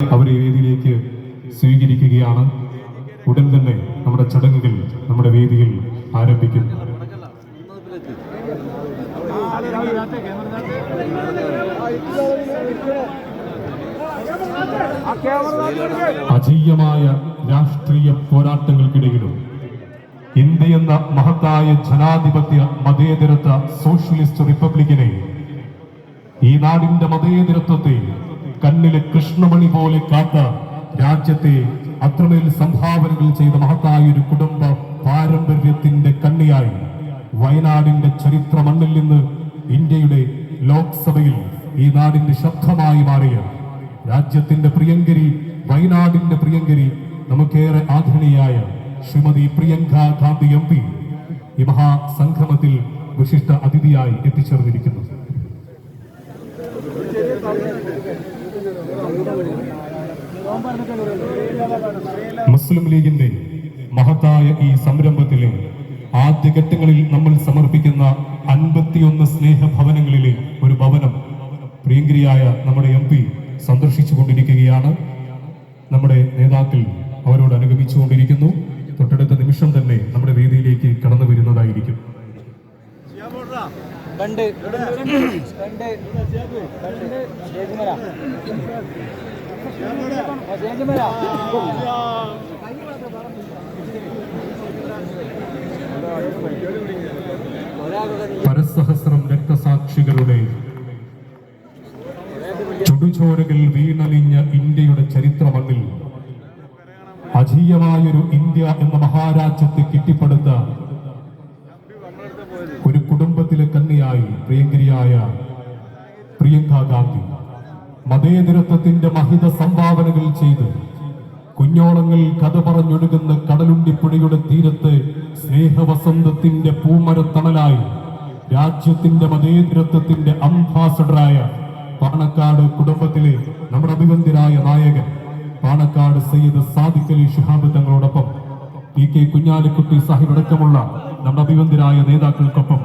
അവരെ വേദിയിലേക്ക് സ്വീകരിക്കുകയാണ്. ഉടൻ തന്നെ നമ്മുടെ ചടങ്ങുകൾ നമ്മുടെ വേദിയിൽ ആരംഭിക്കും. അജയ്യമായ രാഷ്ട്രീയ പോരാട്ടങ്ങൾക്കിടയിലും ഇന്ത്യ എന്ന മഹത്തായ ജനാധിപത്യ മതേതരത്വ സോഷ്യലിസ്റ്റ് റിപ്പബ്ലിക്കിനെ, ഈ നാടിന്റെ മതേതരത്വത്തെ കണ്ണിലെ കൃഷ്ണമണി പോലെ കാത്ത രാജ്യത്തെ അത്രമേൽ സംഭാവനകൾ ചെയ്ത മഹത്തായ ഒരു കുടുംബ പാരമ്പര്യത്തിന്റെ കണ്ണിയായി വയനാടിന്റെ ചരിത്ര മണ്ണിൽ നിന്ന് ഇന്ത്യയുടെ ലോക്സഭയിൽ ഈ നാടിന്റെ ശബ്ദമായി മാറിയ രാജ്യത്തിന്റെ പ്രിയങ്കരി, വയനാടിന്റെ പ്രിയങ്കരി, നമുക്കേറെ ആദരണീയായ ശ്രീമതി പ്രിയങ്ക ഗാന്ധി MP ഈ മഹാസംഗമത്തിൽ വിശിഷ്ട അതിഥിയായി എത്തിച്ചേർന്നിരിക്കുന്നു. മുസ്ലിം ലീഗിന്റെ മഹത്തായ ഈ സംരംഭത്തിലെ ആദ്യഘട്ടങ്ങളിൽ നമ്മൾ സമർപ്പിക്കുന്ന 51 സ്നേഹഭവനങ്ങളിലെ ഒരു ഭവനം പ്രിയങ്കരിയായ നമ്മുടെ MP സന്ദർശിച്ചു കൊണ്ടിരിക്കുകയാണ്. നമ്മുടെ നേതാക്കൾ അവരോട് അനുഗമിച്ചുകൊണ്ടിരിക്കുന്നു. തൊട്ടടുത്ത നിമിഷം തന്നെ നമ്മുടെ വേദിയിലേക്ക് കടന്നു വരുന്നതായിരിക്കും. പരസഹസ്രം രക്തസാക്ഷികളുടെ ചുടുചോരകൾ വീണലിഞ്ഞ ഇന്ത്യയുടെ ചരിത്ര മണ്ണിൽ അജീയമായൊരു ഇന്ത്യ എന്ന മഹാരാജ്യത്തെ കെട്ടിപ്പടുത്ത ഒരു കുടുംബത്തിലെ കന്യയായി പ്രിയങ്കരിയായ പ്രിയങ്ക ഗാന്ധി മതേതരത്വത്തിന്റെ മഹിത സംഭാവനകൾ ചെയ്ത് കുഞ്ഞോളങ്ങൾ കഥ പറഞ്ഞൊഴുകുന്ന കടലുണ്ടിപ്പുഴയുടെ തീരത്ത് സ്നേഹവസന്തത്തിന്റെ പൂമരത്തണലായി രാജ്യത്തിന്റെ മതേതരത്വത്തിന്റെ അംബാസഡറായ പാണക്കാട് കുടുംബത്തിലെ നമ്മുടെ അഭിവന്ദ്യരായ നായകൻ പാണക്കാട് സയ്യിദ് സാദിഖ് അലി ശിഹാബ് തങ്ങളോടൊപ്പം PK കുഞ്ഞാലിക്കുട്ടി സാഹിബ് അടക്കമുള്ള നമ്മുടെ അഭിവന്ദ്യരായ നേതാക്കൾക്കൊപ്പം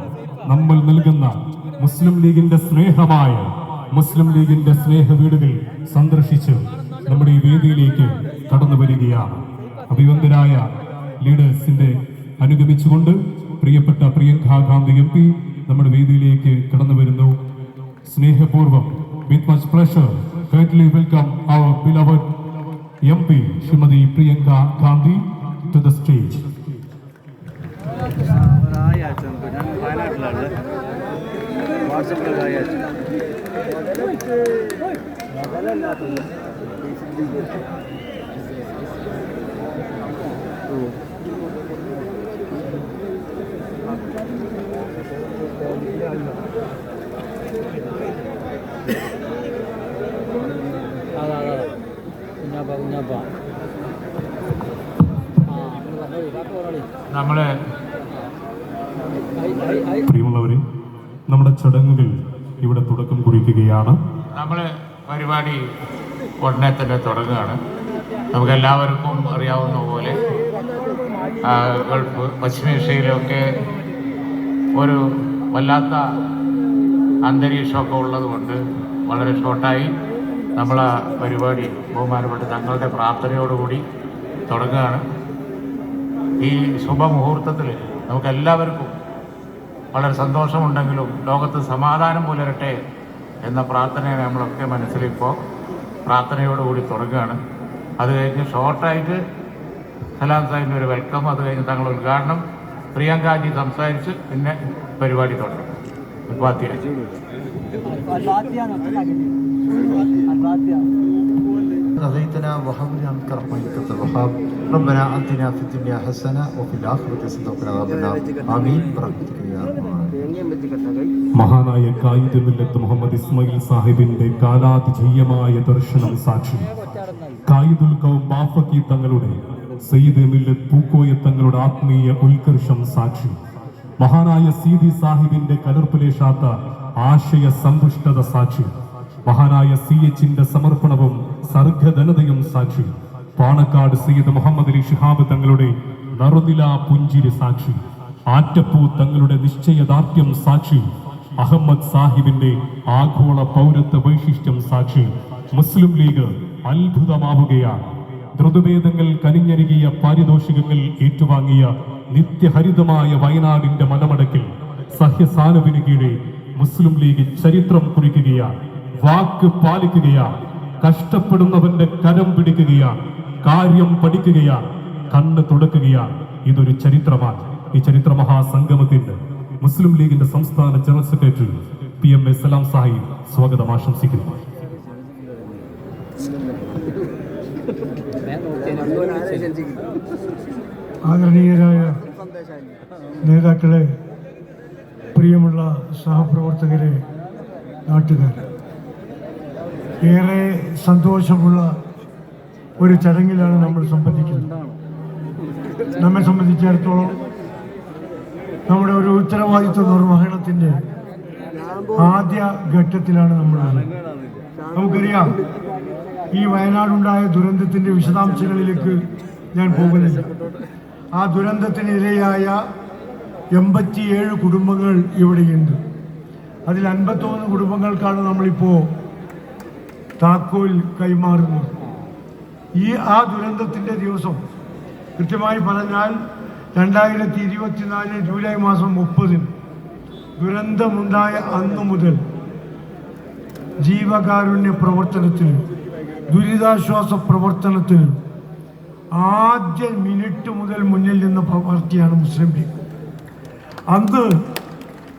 നമ്മൾ നൽകുന്ന മുസ്ലിം ലീഗിന്റെ സ്നേഹമായ മുസ്ലിം ലീഗിന്റെ സ്നേഹ വീടുകൾ സന്ദർശിച്ച് നമ്മുടെ ഈ വേദിയിലേക്ക് കടന്നു വരികയാണ്. അഭിവന്ദ്യരായ ലീഡേഴ്സിന്റെ അനുഗമിച്ചുകൊണ്ട് പ്രിയപ്പെട്ട പ്രിയങ്ക ഗാന്ധി MP നമ്മുടെ വേദിയിലേക്ക് കടന്നു വരുന്നു. സ്നേഹപൂർവ്വം with much pleasure kindly welcome our beloved MP Shrimati Priyanka Gandhi to the stage. നമ്മളെ പ്രിയമുള്ളവരെ, നമ്മുടെ ചടങ്ങുകൾ ഇവിടെ തുടക്കം കുറിക്കുകയാണ്. നമ്മളെ പരിപാടി ഉടനെ തന്നെ തുടങ്ങുകയാണ്. നമുക്കെല്ലാവർക്കും അറിയാവുന്ന പോലെ ഗൾഫ് പശ്ചിമേഷ്യയിലൊക്കെ ഒരു വല്ലാത്ത അന്തരീക്ഷമൊക്കെ ഉള്ളതുകൊണ്ട് വളരെ ഷോർട്ടായി നമ്മളെ പരിപാടി ബഹുമാനപ്പെട്ട തങ്ങളുടെ പ്രാർത്ഥനയോടുകൂടി തുടങ്ങുകയാണ്. ഈ ശുഭമുഹൂർത്തത്തിൽ നമുക്കെല്ലാവർക്കും വളരെ സന്തോഷമുണ്ടെങ്കിലും ലോകത്ത് സമാധാനം പുലരട്ടെ എന്ന പ്രാർത്ഥനയെ നമ്മളൊക്കെ മനസ്സിലിപ്പോൾ പ്രാർത്ഥനയോടുകൂടി തുടങ്ങുകയാണ്. അത് കഴിഞ്ഞ് ഷോർട്ടായിട്ട് സലാം സാഹിബിൻ്റെ ഒരു വെൽക്കം, അത് കഴിഞ്ഞ് തങ്ങൾ ഉദ്ഘാടനം, പ്രിയങ്കാജി സംസാരിച്ച് പിന്നെ പരിപാടി തുടങ്ങും. هديتنا وهب لنا منك رحمة إنك أنت الوهاب ربنا آتنا في الدنيا حسنة وفي الآخرة حسنة وقنا عذاب النار آمين برحمتك يا أرحم الراحمين. മഹാനായ കായിദ് മില്ലത്ത് മുഹമ്മദ് ഇസ്മായിൽ സാഹിബിന്റെ കാലാതിജീയമായ ദർശനം സാക്ഷി കായിദുൽ ഖൗം ബാഫക്കി തങ്ങളുടെ സയ്യിദ് മില്ലത്ത് പൂക്കോയ തങ്ങളുടെ ആത്മീയ ഉത്കർഷം സാക്ഷി മഹാനായ സീതി സാഹിബിന്റെ കലർപ്പിലേശാത്ത ആശയ സമ്പുഷ്ടത സാക്ഷി മഹാനായ CHന്റെ സമർപ്പണവും സർഗധനതയും സാക്ഷി പാണക്കാട് സയ്യിദ് മുഹമ്മദ് അലി ശിഹാബ് തങ്ങളുടെ നറുനില പുഞ്ചിരി സാക്ഷി ആറ്റപ്പൂ തങ്ങളുടെ നിശ്ചയദാർഢ്യം സാക്ഷി അഹമ്മദ് സാഹിബിന്റെ ആഗോള പൗരത്വ വൈശിഷ്ട്യം സാക്ഷി മുസ്ലിം ലീഗ് അത്ഭുതമാവുകയാണ്. ഋതുഭേദങ്ങൾ കനിഞ്ഞരുകിയ പാരിതോഷികങ്ങൾ ഏറ്റുവാങ്ങിയ നിത്യഹരിതമായ വയനാടിന്റെ മലമടക്കിൽ സഹ്യസാനുവിന് കീഴെ മുസ്ലിം ലീഗ് ചരിത്രം കുറിക്കുകയാണ്. വാക്ക് പാലിക്കുകയാണ്. കഷ്ടപ്പെടുന്നവന്റെ കരം പിടിക്കുകയാണ്. കാര്യം പഠിക്കുകയാണ്. കണ്ണ് തുടക്കുകയാണ്. ഇതൊരു ചരിത്രമാണ്. ഈ ചരിത്ര മഹാസംഗമത്തിന് മുസ്ലിം ലീഗിന്റെ സംസ്ഥാന ജനറൽ സെക്രട്ടറി PM A സലാം സാഹിബ് സ്വാഗതം ആശംസിക്കുന്നു. ആദരണീയരായ നേതാക്കളെ, പ്രിയമുള്ള സഹപ്രവർത്തകരെ, നാട്ടുകാർ, ഏറെ സന്തോഷമുള്ള ഒരു ചടങ്ങിലാണ് നമ്മൾ സംബന്ധിക്കുന്നത്. നമ്മെ സംബന്ധിച്ചിടത്തോളം നമ്മുടെ ഒരു ഉത്തരവാദിത്വ നിർവഹണത്തിൻ്റെ ആദ്യ ഘട്ടത്തിലാണ് നമ്മളുള്ളത്. നമുക്കറിയാം, ഈ വയനാടുണ്ടായ ദുരന്തത്തിൻ്റെ വിശദാംശങ്ങളിലേക്ക് ഞാൻ പോകുന്നില്ല. ആ ദുരന്തത്തിനിരയായ 87 കുടുംബങ്ങൾ ഇവിടെയുണ്ട്. അതിൽ 51 കുടുംബങ്ങൾക്കാണ് നമ്മളിപ്പോൾ താക്കോൽ കൈമാറുന്നത്. ആ ദുരന്തത്തിൻ്റെ ദിവസം, കൃത്യമായി പറഞ്ഞാൽ 2024 ജൂലൈ മാസം 30 ദുരന്തമുണ്ടായ അന്നു മുതൽ ജീവകാരുണ്യ പ്രവർത്തനത്തിന്, ദുരിതാശ്വാസ പ്രവർത്തനത്തിന് ആദ്യ മിനിറ്റ് മുതൽ മുന്നിൽ നിന്ന പാർട്ടിയാണ് മുസ്ലിം ലീഗ്. അന്ന്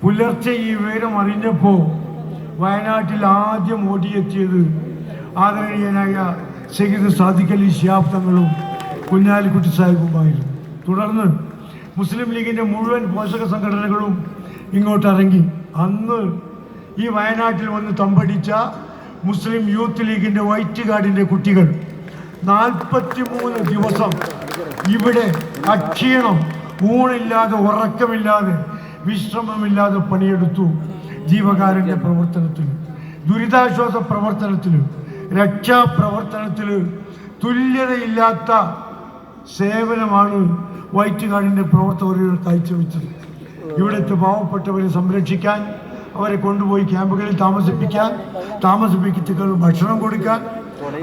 പുലർച്ചെ ഈ വിവരം അറിഞ്ഞപ്പോൾ വയനാട്ടിൽ ആദ്യം ഓടിയെത്തിയത് ആദരണീയനായ സയ്യിദ് സാദിഖ് അലി ശിഹാബ് തങ്ങളും കുഞ്ഞാലിക്കുട്ടി സാഹിബുമായിരുന്നു. തുടർന്ന് മുസ്ലിം ലീഗിൻ്റെ മുഴുവൻ പോഷക സംഘടനകളും ഇങ്ങോട്ട് ഇറങ്ങി. അന്ന് ഈ വയനാട്ടിൽ വന്ന് തമ്പടിച്ച മുസ്ലിം യൂത്ത് ലീഗിൻ്റെ വൈറ്റ് ഗാർഡിൻ്റെ കുട്ടികൾ 43 ദിവസം ഇവിടെ അക്ഷീണം, ഊണില്ലാതെ, ഉറക്കമില്ലാതെ, വിശ്രമമില്ലാതെ പണിയെടുത്തു. ജീവകാരുണ്യ പ്രവർത്തനത്തിൽ, ദുരിതാശ്വാസ പ്രവർത്തനത്തിൽ, രക്ഷാപ്രവർത്തനത്തിൽ തുല്യതയില്ലാത്ത സേവനമാണ് വൈറ്റ് ഗാർഡിൻ്റെ പ്രവർത്തകർ കാഴ്ചവെച്ചത്. ഇവിടുത്തെ പാവപ്പെട്ടവരെ സംരക്ഷിക്കാൻ, അവരെ കൊണ്ടുപോയി ക്യാമ്പുകളിൽ താമസിപ്പിച്ചിട്ട് ഭക്ഷണം കൊടുക്കാൻ,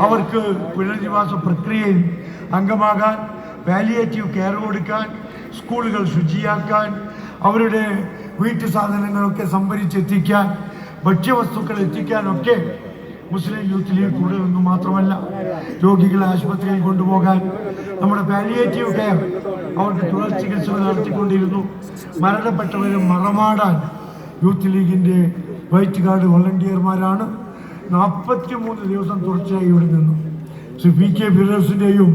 അവർക്ക് പുനരധിവാസ പ്രക്രിയയിൽ അംഗമാകാൻ, പാലിയേറ്റീവ് കെയർ കൊടുക്കാൻ, സ്കൂളുകൾ ശുചിയാക്കാൻ, അവരുടെ വീട്ടു സാധനങ്ങളൊക്കെ സംഭരിച്ചെത്തിക്കാൻ, ഭക്ഷ്യവസ്തുക്കൾ എത്തിക്കാനൊക്കെ മുസ്ലിം യൂത്ത് ലീഗ് കൂടെ ഒന്നും മാത്രമല്ല, രോഗികളെ ആശുപത്രിയിൽ കൊണ്ടുപോകാൻ, നമ്മുടെ പാലിയേറ്റീവ് കെയർ, അവർക്ക് തുടർ ചികിത്സകൾ നടത്തിക്കൊണ്ടിരുന്നു. മരണപ്പെട്ടവരെ മറമാടാൻ യൂത്ത് ലീഗിൻ്റെ വൈറ്റ് ഗാർഡ് വോളണ്ടിയർമാരാണ് 43 ദിവസം തുടർച്ചയായി ഇവിടെ നിന്നു. ശ്രീ PK ഫിറോസിൻ്റെയും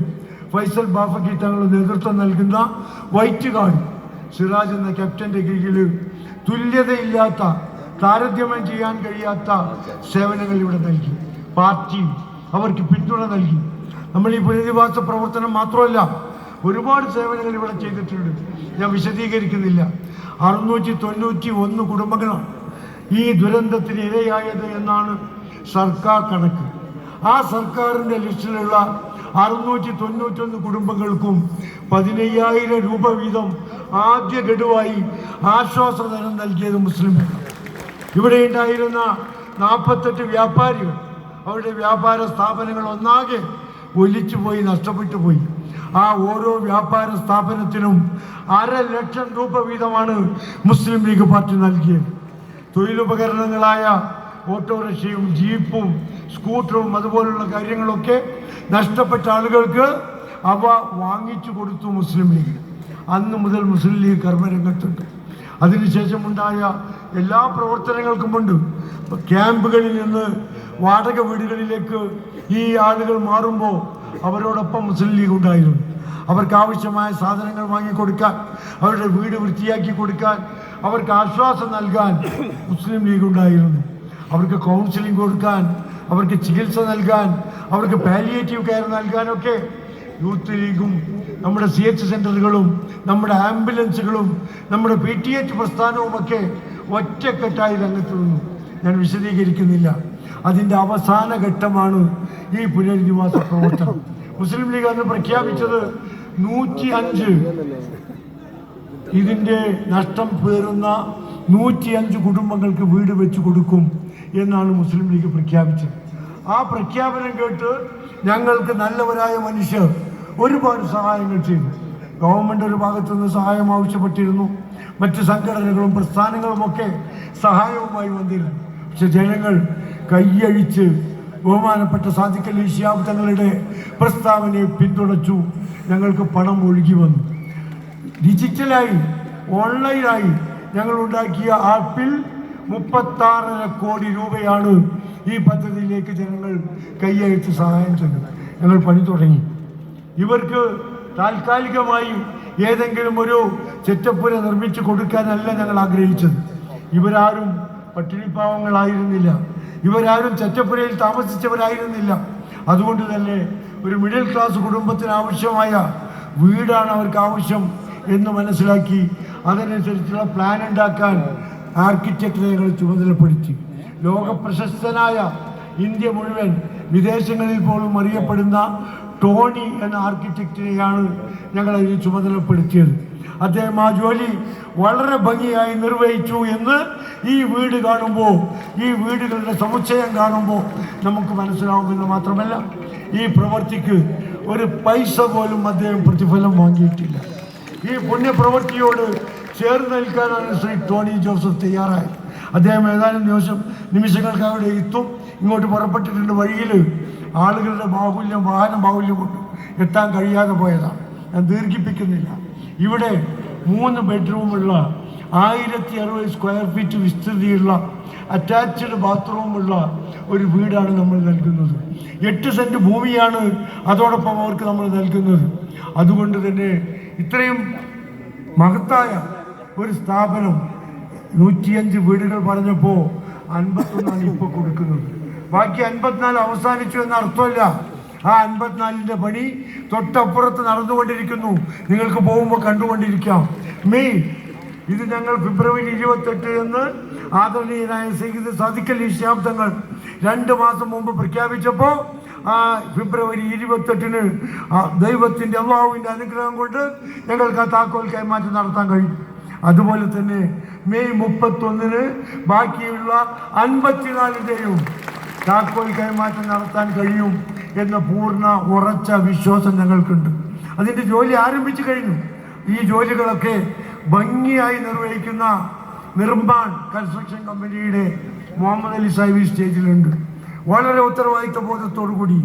ഫൈസൽ ബാഫക്കി തങ്ങളുടെ നേതൃത്വം നൽകുന്ന വൈറ്റ് ഗാർഡ് സിറാജ് എന്ന ക്യാപ്റ്റൻ്റെ കീഴിൽ തുല്യതയില്ലാത്ത, താരതമ്യം ചെയ്യാൻ കഴിയാത്ത സേവനങ്ങൾ ഇവിടെ നൽകി. പാർട്ടി അവർക്ക് പിന്തുണ നൽകി. നമ്മൾ ഈ പുനരധിവാസ പ്രവർത്തനം മാത്രമല്ല, ഒരുപാട് സേവനങ്ങൾ ഇവിടെ ചെയ്തിട്ടുണ്ട്. ഞാൻ വിശദീകരിക്കുന്നില്ല. 691 കുടുംബങ്ങളാണ് ഈ ദുരന്തത്തിന് ഇരയായത് എന്നാണ് സർക്കാർ കണക്ക്. ആ സർക്കാരിൻ്റെ ലിസ്റ്റിലുള്ള 691 കുടുംബങ്ങൾക്കും 15,000 രൂപ വീതം ആദ്യ ഗഡുവായി ആശ്വാസധനം നൽകിയത് മുസ്ലിം. ഇവിടെ ഉണ്ടായിരുന്ന 48 വ്യാപാരികൾ, അവരുടെ വ്യാപാര സ്ഥാപനങ്ങൾ ഒന്നാകെ ഒലിച്ചുപോയി, നഷ്ടപ്പെട്ടു പോയി. ആ ഓരോ വ്യാപാര സ്ഥാപനത്തിനും 1.5 ലക്ഷം രൂപ വീതമാണ് മുസ്ലിം ലീഗ് പാർട്ടി നൽകിയത്. തൊഴിലുപകരണങ്ങളായ ഓട്ടോറിക്ഷയും ജീപ്പും സ്കൂട്ടറും അതുപോലുള്ള കാര്യങ്ങളൊക്കെ നഷ്ടപ്പെട്ട ആളുകൾക്ക് അവ വാങ്ങിച്ചു കൊടുത്തു മുസ്ലിം ലീഗ്. അന്ന് മുതൽ മുസ്ലിം ലീഗ് കർമ്മരംഗത്തുണ്ട്. അതിനുശേഷമുണ്ടായ എല്ലാ പ്രവർത്തനങ്ങൾക്കുമുണ്ട്. ക്യാമ്പുകളിൽ നിന്ന് വാടക വീടുകളിലേക്ക് ഈ ആളുകൾ മാറുമ്പോൾ അവരോടൊപ്പം മുസ്ലിം ലീഗ് ഉണ്ടായിരുന്നു. അവർക്ക് ആവശ്യമായ സാധനങ്ങൾ വാങ്ങിക്കൊടുക്കാൻ, അവരുടെ വീട് വൃത്തിയാക്കി കൊടുക്കാൻ, അവർക്ക് ആശ്വാസം നൽകാൻ മുസ്ലിം ലീഗ് ഉണ്ടായിരുന്നു. അവർക്ക് കൗൺസിലിംഗ് കൊടുക്കാൻ, അവർക്ക് ചികിത്സ നൽകാൻ, അവർക്ക് പാലിയേറ്റീവ് കെയർ നൽകാനൊക്കെ യൂത്ത് ലീഗും നമ്മുടെ CH സെൻ്ററുകളും നമ്മുടെ ആംബുലൻസുകളും നമ്മുടെ PTH പ്രസ്ഥാനവുമൊക്കെ ഒറ്റക്കെട്ടായി രംഗത്ത് നിന്നു. ഞാൻ വിശദീകരിക്കുന്നില്ല. അതിൻ്റെ അവസാന ഘട്ടമാണ് ഈ പുനരധിവാസ പ്രവർത്തനം. മുസ്ലിം ലീഗ് അന്ന് പ്രഖ്യാപിച്ചത് 105 ഇതിൻ്റെ നഷ്ടം പേറുന്ന 105 കുടുംബങ്ങൾക്ക് വീട് വെച്ച് കൊടുക്കും എന്നാണ് മുസ്ലിം ലീഗ് പ്രഖ്യാപിച്ചത്. ആ പ്രഖ്യാപനം കേട്ട് ഞങ്ങൾക്ക് നല്ലവരായ മനുഷ്യർ ഒരുപാട് സഹായങ്ങൾ ചെയ്തു. ഗവൺമെൻറ് ഒരു ഭാഗത്തുനിന്ന് സഹായം ആവശ്യപ്പെട്ടിരുന്നു, മറ്റ് സംഘടനകളും പ്രസ്ഥാനങ്ങളുമൊക്കെ സഹായവുമായി വന്നിരുന്നു. പക്ഷെ ജനങ്ങൾ കൈയഴിച്ച് ബഹുമാനപ്പെട്ട സാദിഖ് അലി ശിഹാബ് തങ്ങളുടെ പ്രസ്താവനയെ പിന്തുണച്ചു. ഞങ്ങൾക്ക് പണം ഒഴുകി വന്നു. ഡിജിറ്റലായി ഓൺലൈനായി ഞങ്ങൾ ഉണ്ടാക്കിയ ആപ്പിൽ 36.5 കോടി രൂപയാണ് ഈ പദ്ധതിയിലേക്ക് ജനങ്ങൾ കൈയഴിച്ച് സഹായം ചെയ്തത്. ഞങ്ങൾ പണി തുടങ്ങി. ഇവർക്ക് താൽക്കാലികമായി ഏതെങ്കിലും ഒരു ചെറ്റപ്പുര നിർമ്മിച്ചു കൊടുക്കാനല്ല ഞങ്ങൾ ആഗ്രഹിച്ചത്. ഇവരാരും പട്ടിണിപ്പാവങ്ങളായിരുന്നില്ല, ഇവരാരും ചെറ്റപ്പുരയിൽ താമസിച്ചവരായിരുന്നില്ല. അതുകൊണ്ട് തന്നെ ഒരു മിഡിൽ ക്ലാസ് കുടുംബത്തിന് ആവശ്യമായ വീടാണ് അവർക്ക് ആവശ്യം എന്ന് മനസ്സിലാക്കി അതനുസരിച്ചുള്ള പ്ലാൻ ഉണ്ടാക്കാൻ ആർക്കിടെക്റ്റിനെ ഞങ്ങൾ ചുമതലപ്പെടുത്തി. ലോക പ്രശസ്തനായ ഇന്ത്യ മുഴുവൻ വിദേശങ്ങളിൽ പോലും അറിയപ്പെടുന്ന ടോണി എന്ന ആർക്കിടെക്റ്റിനെയാണ് ഞങ്ങൾ അതിന് ചുമതലപ്പെടുത്തിയത്. അദ്ദേഹം ആ ജോലി വളരെ ഭംഗിയായി നിർവഹിച്ചു എന്ന് ഈ വീട് കാണുമ്പോൾ, ഈ വീടുകളുടെ സമുച്ചയം കാണുമ്പോൾ നമുക്ക് മനസ്സിലാവുമെന്ന് മാത്രമല്ല, ഈ പ്രവൃത്തിക്ക് ഒരു പൈസ പോലും അദ്ദേഹം പ്രതിഫലം വാങ്ങിയിട്ടില്ല. ഈ പുണ്യപ്രവൃത്തിയോട് ചേർന്ന് നിൽക്കാനാണ് ശ്രീ ടോണി ജോസഫ് തയ്യാറായി. അദ്ദേഹം ഏതാനും നിമിഷങ്ങൾക്ക് അവിടെ എത്തും. ഇങ്ങോട്ട് പുറപ്പെട്ടിട്ടുണ്ട്. വഴിയിൽ ആളുകളുടെ ബാഹുല്യം, വാഹന ബാഹുല്യം കൊണ്ട് എത്താൻ കഴിയാതെ പോയതാണ്. ഞാൻ ദീർഘിപ്പിക്കുന്നില്ല. ഇവിടെ 3 ബെഡ്റൂമുള്ള 1060 സ്ക്വയർ ഫീറ്റ് വിസ്തൃതിയുള്ള അറ്റാച്ച്ഡ് ബാത്റൂമുള്ള ഒരു വീടാണ് നമ്മൾ നൽകുന്നത്. 8 സെൻറ്റ് ഭൂമിയാണ് അതോടൊപ്പം അവർക്ക് നമ്മൾ നൽകുന്നത്. അതുകൊണ്ട് തന്നെ ഇത്രയും മഹത്തായ ഒരു സ്ഥാപനം 105 വീടുകൾ പറഞ്ഞപ്പോൾ 51 ഇപ്പോൾ കൊടുക്കുന്നത്. ബാക്കി 54 അവസാനിച്ചു എന്ന അർത്ഥമല്ല. ആ 54ന്റെ പണി തൊട്ടപ്പുറത്ത് നടന്നുകൊണ്ടിരിക്കുന്നു. നിങ്ങൾക്ക് പോകുമ്പോൾ കണ്ടുകൊണ്ടിരിക്കാം. ഇത് ഞങ്ങൾ ഫെബ്രുവരി 28 എന്ന് ആദരണീയനായ സയ്യിദ് സാദിഖ് അലി ശിഹാബ് തങ്ങൾ 2 മാസം മുമ്പ് പ്രഖ്യാപിച്ചപ്പോൾ ആ ഫെബ്രുവരി 28-ന് ദൈവത്തിൻ്റെ അള്ളാഹുവിൻ്റെ അനുഗ്രഹം കൊണ്ട് ഞങ്ങൾക്ക് ആ താക്കോൽ കൈമാറ്റം നടത്താൻ കഴിയും. അതുപോലെ തന്നെ മെയ് 31-ന് ബാക്കിയുള്ള 54-ന്റെയും താക്കോൽ കൈമാറ്റം നടത്താൻ കഴിയും എന്ന പൂർണ്ണ ഉറച്ച വിശ്വാസം ഞങ്ങൾക്കുണ്ട്. അതിൻ്റെ ജോലി ആരംഭിച്ചു കഴിഞ്ഞു. ഈ ജോലികളൊക്കെ ഭംഗിയായി നിർവഹിക്കുന്ന നിർമ്മാൺ കൺസ്ട്രക്ഷൻ കമ്പനിയുടെ മുഹമ്മദ് അലി സാഹിബ് സ്റ്റേജിലുണ്ട്. വളരെ ഉത്തരവാദിത്വ ബോധത്തോടുകൂടി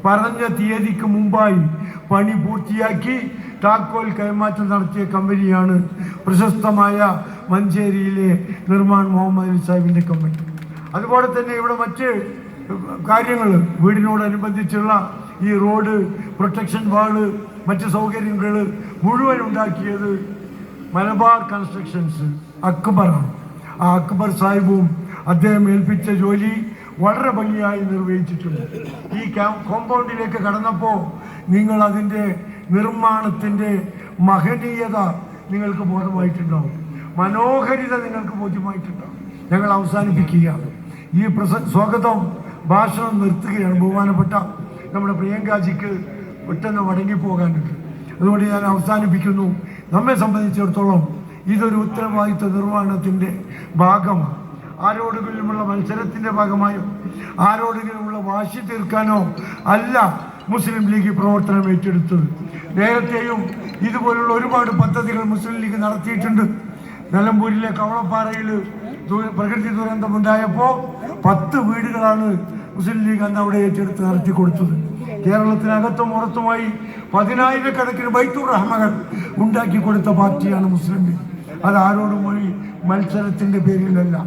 പറഞ്ഞ തീയതിക്ക് മുമ്പായി പണി പൂർത്തിയാക്കി താക്കോൽ കൈമാറ്റം നടത്തിയ കമ്പനിയാണ് പ്രശസ്തമായ മഞ്ചേരിയിലെ നിർമ്മാൺ മുഹമ്മദ് അലി സാഹിബിൻ്റെ കമ്പനി. അതുപോലെ തന്നെ ഇവിടെ മറ്റ് കാര്യങ്ങൾ, വീടിനോടനുബന്ധിച്ചുള്ള ഈ റോഡ്, പ്രൊട്ടക്ഷൻ വാള്, മറ്റ് സൗകര്യങ്ങൾ മുഴുവൻ ഉണ്ടാക്കിയത് മലബാർ കൺസ്ട്രക്ഷൻസ് അക്ബറാണ്. ആ അക്ബർ സാഹിബും അദ്ദേഹം ഏൽപ്പിച്ച ജോലി വളരെ ഭംഗിയായി നിർവഹിച്ചിട്ടുണ്ട്. ഈ കോമ്പൗണ്ടിലേക്ക് കടന്നപ്പോൾ നിങ്ങൾ അതിൻ്റെ നിർമ്മാണത്തിൻ്റെ മഹനീയത നിങ്ങൾക്ക് ബോധമായിട്ടുണ്ടാവും, മനോഹരിത നിങ്ങൾക്ക് ബോധ്യമായിട്ടുണ്ടാവും. ഞങ്ങൾ അവസാനിപ്പിക്കുകയാണ്. ഈ സ്വാഗതം ഭാഷണം നിർത്തുകയാണ്. ബഹുമാനപ്പെട്ട നമ്മുടെ പ്രിയങ്കാജിക്ക് പെട്ടെന്ന് മടങ്ങിപ്പോകാനുണ്ട്. അതുകൊണ്ട് ഞാൻ അവസാനിപ്പിക്കുന്നു. നമ്മെ സംബന്ധിച്ചിടത്തോളം ഇതൊരു ഉത്തരവാദിത്വ നിർവഹണത്തിൻ്റെ ഭാഗമാണ്. ആരോടെങ്കിലുമുള്ള മത്സരത്തിൻ്റെ ഭാഗമായോ ആരോടെങ്കിലുമുള്ള വാശി തീർക്കാനോ അല്ല മുസ്ലിം ലീഗ് പ്രവർത്തനം ഏറ്റെടുത്തത്. നേരത്തെയും ഇതുപോലുള്ള ഒരുപാട് പദ്ധതികൾ മുസ്ലിം ലീഗ് നടത്തിയിട്ടുണ്ട്. നിലമ്പൂരിലെ കവളപ്പാറയിൽ പ്രകൃതി ദുരന്തമുണ്ടായപ്പോൾ 10 വീടുകളാണ് മുസ്ലിം ലീഗ് അന്ന് അവിടെ ഏറ്റെടുത്ത് നടത്തി കൊടുത്തത്. കേരളത്തിനകത്തും പുറത്തുമായി 10,000-കണക്കിന് ബൈത്തുർ റഹ്മകൾ ഉണ്ടാക്കി കൊടുത്ത പാർട്ടിയാണ് മുസ്ലിം ലീഗ്. അത് ആരോടും മത്സരത്തിൻ്റെ പേരിലല്ല.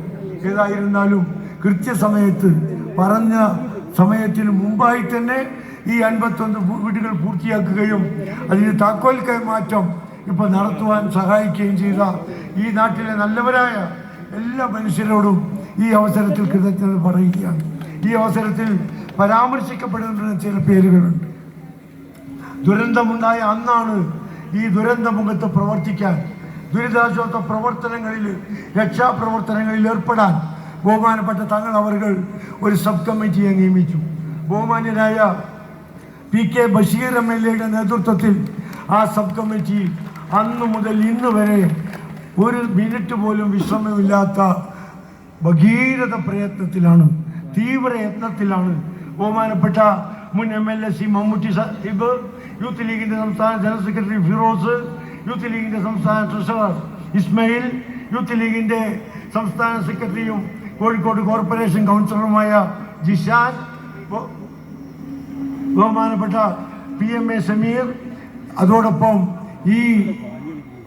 ഏതായിരുന്നാലും കൃത്യസമയത്ത് പറഞ്ഞ സമയത്തിന് മുമ്പായി തന്നെ ഈ 51 വീടുകൾ പൂർത്തിയാക്കുകയും അതിന് താക്കോൽ കൈമാറ്റം ഇപ്പോൾ നടത്തുവാൻ സഹായിക്കുകയും ചെയ്ത ഈ നാട്ടിലെ നല്ലവരായ എല്ലാ മനുഷ്യരോടും ഈ അവസരത്തിൽ കൃതജ്ഞത പറയുകയാണ്. ഈ അവസരത്തിൽ പരാമർശിക്കപ്പെടുന്ന ചില പേരുകളുണ്ട്. ദുരന്തമുണ്ടായ അന്നാണ് ഈ ദുരന്തമുഖത്ത് പ്രവർത്തിക്കാൻ, ദുരിതാശ്വാസ പ്രവർത്തനങ്ങളിൽ, രക്ഷാപ്രവർത്തനങ്ങളിൽ ഏർപ്പെടാൻ ബഹുമാനപ്പെട്ട തങ്ങൾ അവർകൾ ഒരു സബ് കമ്മിറ്റിയെ നിയമിച്ചു. ബഹുമാന്യനായ PK ബഷീർ MLA-യുടെ നേതൃത്വത്തിൽ ആ സബ് കമ്മിറ്റി അന്നു മുതൽ ഇന്ന് വരെ ഒരു മിനിറ്റ് പോലും വിശ്രമമില്ലാത്ത ഭഗീരഥ പ്രയത്നത്തിലാണ്, തീവ്ര യത്നത്തിലാണ്. ബഹുമാനപ്പെട്ട മുൻ MLA C Mammootty Sahib, youth ലീഗിൻ്റെ സംസ്ഥാന ജനറൽ സെക്രട്ടറി ഫിറോസ്, യൂത്ത് ലീഗിൻ്റെ സംസ്ഥാന ട്രഷറർ ഇസ്മയിൽ, യൂത്ത് ലീഗിൻ്റെ സംസ്ഥാന സെക്രട്ടറിയും കോഴിക്കോട് കോർപ്പറേഷൻ കൗൺസിലറുമായ ജിഷാൻ, ബഹുമാനപ്പെട്ട PMA സമീർ, അതോടൊപ്പം ഈ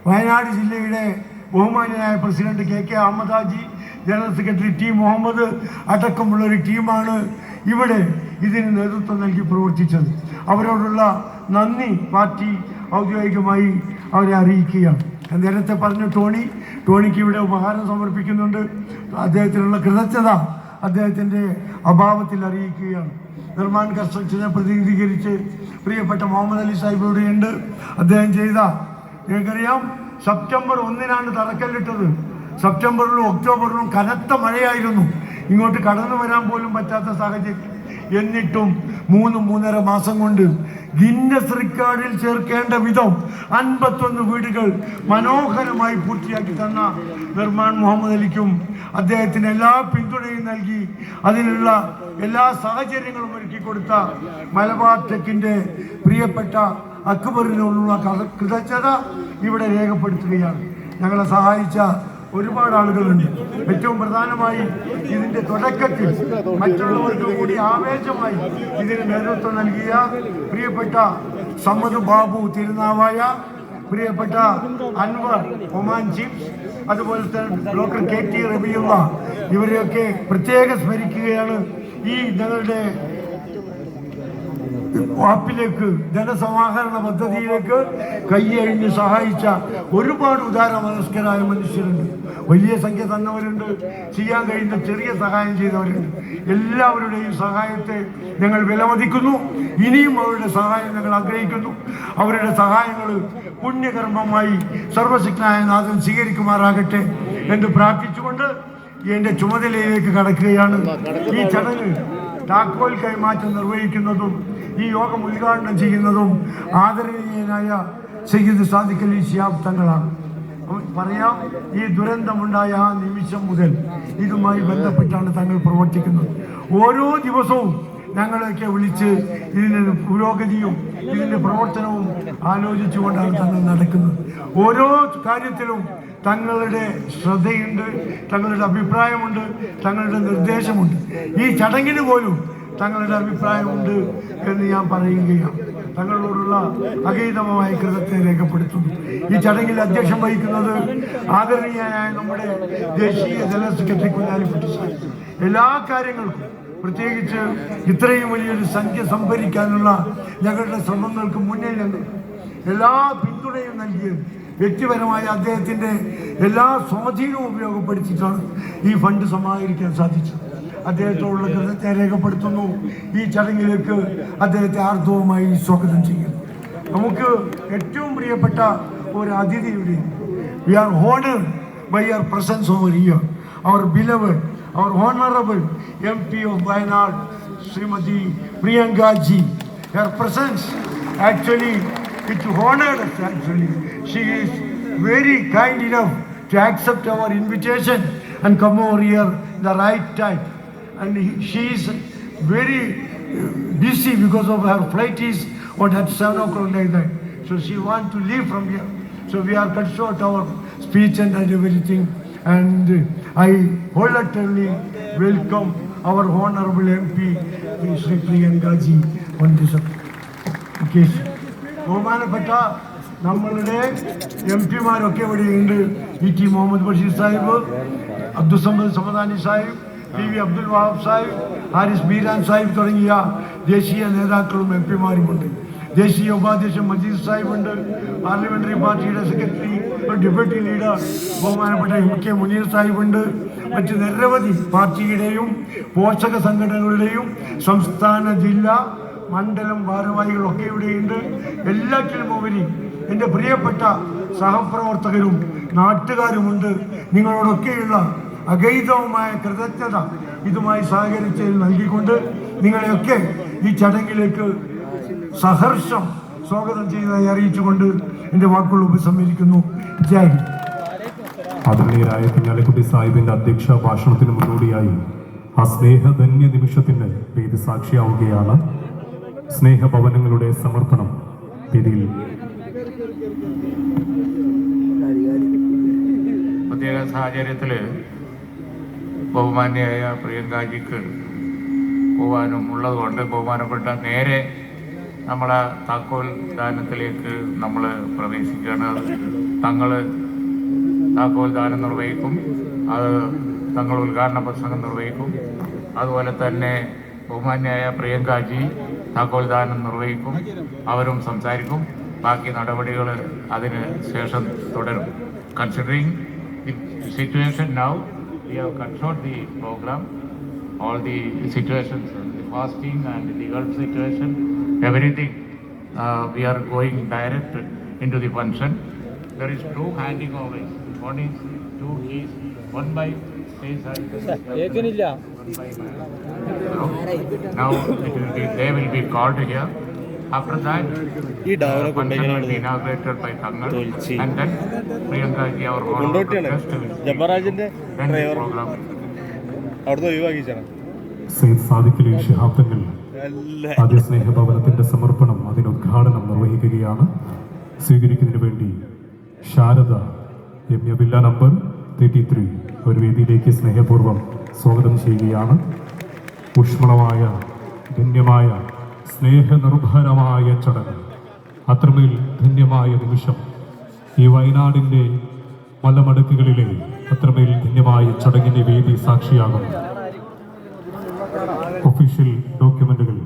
വയനാട് ജില്ലയുടെ ബഹുമാന്യനായ president KK Ahammed Haji, general secretary T Muhammad അടക്കമുള്ള ഒരു ടീമാണ് ഇവിടെ ഇതിന് നേതൃത്വം നൽകി പ്രവർത്തിച്ചത്. അവരോടുള്ള നന്ദി പാർട്ടി ഔദ്യോഗികമായി അവരെ അറിയിക്കുകയാണ്. നേരത്തെ പറഞ്ഞു ടോണിക്ക് ഇവിടെ ഉപഹാരം സമർപ്പിക്കുന്നുണ്ട്. അദ്ദേഹത്തിനുള്ള കൃതജ്ഞത അദ്ദേഹത്തിൻ്റെ അഭാവത്തിൽ അറിയിക്കുകയാണ്. നിർമ്മാൺ കൺസ്ട്രക്ഷനെ പ്രതിനിധീകരിച്ച് പ്രിയപ്പെട്ട മുഹമ്മദ് അലി സാഹിബ് ഇവിടെയുണ്ട്. അദ്ദേഹം ചെയ്ത, നിങ്ങൾക്കറിയാം, സെപ്റ്റംബർ 1 തറക്കല്ലിട്ടത്. സെപ്റ്റംബറിലും ഒക്ടോബറിലും കനത്ത മഴയായിരുന്നു. ഇങ്ങോട്ട് കടന്നു വരാൻ പോലും പറ്റാത്ത സാഹചര്യം. എന്നിട്ടും 3-3.5 മാസം കൊണ്ട് ഗിന്നസ് റെക്കോർഡിൽ ചേർക്കേണ്ട വിധം 51 വീടുകൾ മനോഹരമായി പൂർത്തിയാക്കി തന്ന നിർമ്മാൺ മുഹമ്മദ് അലിക്കും അദ്ദേഹത്തിന് എല്ലാ പിന്തുണയും നൽകി അതിനുള്ള എല്ലാ സാഹചര്യങ്ങളും ഒരുക്കി കൊടുത്ത മലബാർ ടെക്കിൻ്റെ പ്രിയപ്പെട്ട അക്ബറിനുള്ള കൃതജ്ഞത ഇവിടെ രേഖപ്പെടുത്തുകയാണ്. ഞങ്ങളെ സഹായിച്ച ഒരുപാട് ആളുകളുണ്ട്. ഏറ്റവും പ്രധാനമായി ഇതിൻ്റെ തുടക്കത്തിൽ മറ്റുള്ളവർക്ക് കൂടി ആവേശമായി ഇതിന് നേതൃത്വം നൽകിയ പ്രിയപ്പെട്ട സമ്മദ് ബാബു തിരുനാവായ, പ്രിയപ്പെട്ട അൻവർ ഒമാൻ ചീഫ്, അതുപോലെ തന്നെ ഡോക്ടർ KT റബിയുള്ള, ഇവരെയൊക്കെ പ്രത്യേകം സ്മരിക്കുകയാണ്. ഈ ഞങ്ങളുടെ വാപ്പിലേക്ക്, ധനസമാഹരണ പദ്ധതിയിലേക്ക് കൈയഴിഞ്ഞ് സഹായിച്ച ഒരുപാട് ഉദാരമനസ്കരായ മനുഷ്യരുണ്ട്. വലിയ സംഖ്യ തന്നവരുണ്ട്, ചെയ്യാൻ കഴിയുന്ന ചെറിയ സഹായം ചെയ്തവരുണ്ട്. എല്ലാവരുടെയും സഹായത്തെ ഞങ്ങൾ വിലമതിക്കുന്നു. ഇനിയും അവരുടെ സഹായം ഞങ്ങൾ ആഗ്രഹിക്കുന്നു. അവരുടെ സഹായങ്ങൾ പുണ്യകർമ്മമായി സർവശക്തനായ നാഥൻ സ്വീകരിക്കുമാറാകട്ടെ എന്ന് പ്രാർത്ഥിച്ചുകൊണ്ട് എൻ്റെ ചുമതലയിലേക്ക് കടക്കുകയാണ്. ഈ ചടങ്ങ് താക്കോൽ കൈമാറ്റം നിർവഹിക്കുന്നതും ഈ യോഗം ഉദ്ഘാടനം ചെയ്യുന്നതും ആദരണീയനായ സയ്യിദ് സാദിഖ് അലി ശിഹാബ് തങ്ങളാണ്. പറയാം, ഈ ദുരന്തമുണ്ടായ ആ നിമിഷം മുതൽ ഇതുമായി ബന്ധപ്പെട്ടാണ് തങ്ങൾ പ്രവർത്തിക്കുന്നത്. ഓരോ ദിവസവും ഞങ്ങളെയൊക്കെ വിളിച്ച് ഇതിൻ്റെ പുരോഗതിയും ഇതിൻ്റെ പ്രവർത്തനവും ആലോചിച്ചുകൊണ്ടാണ് തങ്ങൾ നടക്കുന്നത്. ഓരോ കാര്യത്തിലും തങ്ങളുടെ ശ്രദ്ധയുണ്ട്, തങ്ങളുടെ അഭിപ്രായമുണ്ട്, തങ്ങളുടെ നിർദ്ദേശമുണ്ട്. ഈ ചടങ്ങിന് പോലും തങ്ങളുടെ അഭിപ്രായമുണ്ട് എന്ന് ഞാൻ പറയുകയാണ്. തങ്ങളോടുള്ള അഗൈതമായ കൃതത്തെ രേഖപ്പെടുത്തുന്നു. ഈ ചടങ്ങിൽ അധ്യക്ഷം വഹിക്കുന്നത് ആദരണീയനായ നമ്മുടെ ദേശീയ ജനറൽ സെക്രട്ടറി കുഞ്ഞാലിക്കുട്ടി സാഹിബ്. എല്ലാ കാര്യങ്ങൾക്കും, പ്രത്യേകിച്ച് ഇത്രയും വലിയൊരു സംഖ്യ സംഭരിക്കാനുള്ള ഞങ്ങളുടെ ശ്രമങ്ങൾക്ക് മുന്നിൽ നിന്ന് എല്ലാ പിന്തുണയും നൽകിയത് വ്യക്തിപരമായ അദ്ദേഹത്തിൻ്റെ എല്ലാ സ്വാധീനവും ഉപയോഗപ്പെടുത്തിയിട്ടാണ് ഈ ഫണ്ട് സമാഹരിക്കാൻ സാധിച്ചത്. അദ്ദേഹത്തോടുള്ള കൃതജ്ഞത രേഖപ്പെടുത്തുന്നു. ഈ ചടങ്ങിലേക്ക് അദ്ദേഹത്തെ ആർദ്രവുമായി സ്വാഗതം ചെയ്യുന്നു. നമുക്ക് ഏറ്റവും പ്രിയപ്പെട്ട ഒരു അതിഥിയുടെ we are honoured by your presence over here. Our beloved, our honourable MP of Wayanad, Srimati Priyanka ji. Her presence actually it honored us. Actually, she is very kind enough to accept our invitation and come over here the right time. And she is very busy because of her flight is on at 7 o'clock like that. So she wants to leave from here. So we are cut short our speech and everything. And I wholeheartedly welcome our honorable MP, Sri Priyanka ji, on this occasion. ബഹുമാനപ്പെട്ട നമ്മളുടെ MP മാരൊക്കെ ഇവിടെയുണ്ട്. ET Muhammad Basheer Sahib, Abdussamad Samadani Sahib, PV Abdul Wahab Sahib, Haris Beeran Sahib തുടങ്ങിയ ദേശീയ നേതാക്കളും MP മാരുമുണ്ട്. ദേശീയ ഉപാധ്യക്ഷൻ Majeed സാഹിബുണ്ട്. Parliamentary പാർട്ടിയുടെ secretary, deputy leader ബഹുമാനപ്പെട്ട MK മുനീർ സാഹിബുണ്ട്. മറ്റ് നിരവധി പാർട്ടിയുടെയും പോഷക സംഘടനകളുടെയും സംസ്ഥാന, ജില്ലാ, മണ്ഡലം ഭാരവാഹികളൊക്കെ ഇവിടെയുണ്ട്. എല്ലാറ്റിലും ഉപരി എൻ്റെ പ്രിയപ്പെട്ട സഹപ്രവർത്തകരും നാട്ടുകാരുമുണ്ട്. നിങ്ങളോടൊക്കെയുള്ള അഗൈതവുമായ കൃതജ്ഞത ഇതുമായി സഹകരിച്ചതിൽ നൽകിക്കൊണ്ട് നിങ്ങളെയൊക്കെ ഈ ചടങ്ങിലേക്ക് സഹർഷം സ്വാഗതം ചെയ്തതായി അറിയിച്ചുകൊണ്ട് എൻ്റെ വാക്കുകൾ ഉപസംഹരിക്കുന്നു. ജയ് ഹിന്ദ്. ആദരണീയരായ കുഞ്ഞാലിക്കുട്ടി സാഹിബിന്റെ അധ്യക്ഷ ഭാഷണത്തിന് മുന്നോടിയായി ആ സ്നേഹധന്യ നിമിഷത്തിന് വേദി സാക്ഷിയാവുകയാണ്. സ്നേഹഭവനങ്ങളുടെ സമർപ്പണം വേദിയിൽ. പ്രത്യേക സാഹചര്യത്തിൽ ബഹുമാന്യായ പ്രിയങ്കാജിക്ക് പോകാനും ഉള്ളതുകൊണ്ട് ബഹുമാനപ്പെട്ട നേരെ നമ്മളെ താക്കോൽ ദാനത്തിലേക്ക് നമ്മൾ പ്രവേശിക്കുകയാണ്. തങ്ങൾ താക്കോൽ ദാനം നിർവഹിക്കും, അത് തങ്ങൾ ഉദ്ഘാടന പ്രസംഗം നിർവഹിക്കും. അതുപോലെ തന്നെ ബഹുമാന്യായ പ്രിയങ്കാജി താക്കോൽ ദാനം നിർവഹിക്കും, അവരും സംസാരിക്കും. ബാക്കി നടപടികൾ അതിന് ശേഷം തുടരും. Considering the situation now we have controlled the program, all the situations, the fasting and the Gulf situation, everything. We are going direct into the function. There is two handing over. One is two keys, one by face and one by now they will be called here. After that, function will be inaugurated by Tangal, and then Priyanka ji, our honorable guest, will then the program. Sayyid Sadiq Ali Shihab Thangal ആദ്യ സ്നേഹഭവനത്തിന്റെ സമർപ്പണം, അതിന് ഉദ്ഘാടനം നിർവഹിക്കുകയാണ്. സ്വീകരിക്കുന്നതിന് വേണ്ടി Sharada villa number 33 ഒരു വേദിയിലേക്ക് സ്നേഹപൂർവ്വം സ്വാഗതം ചെയ്യുകയാണ്. ഊഷ്മളമായ ധന്യമായ സ്നേഹനിർഭരമായ ചടങ്ങ്, അത്രമേൽ ധന്യമായ നിമിഷം. ഈ വയനാടിൻ്റെ മലമടക്കുകളിലെ അത്രമേൽ ധന്യമായ ചടങ്ങിൻ്റെ വേദി സാക്ഷിയാകുന്നു. ഒഫീഷ്യൽ ഡോക്യുമെന്റുകൾ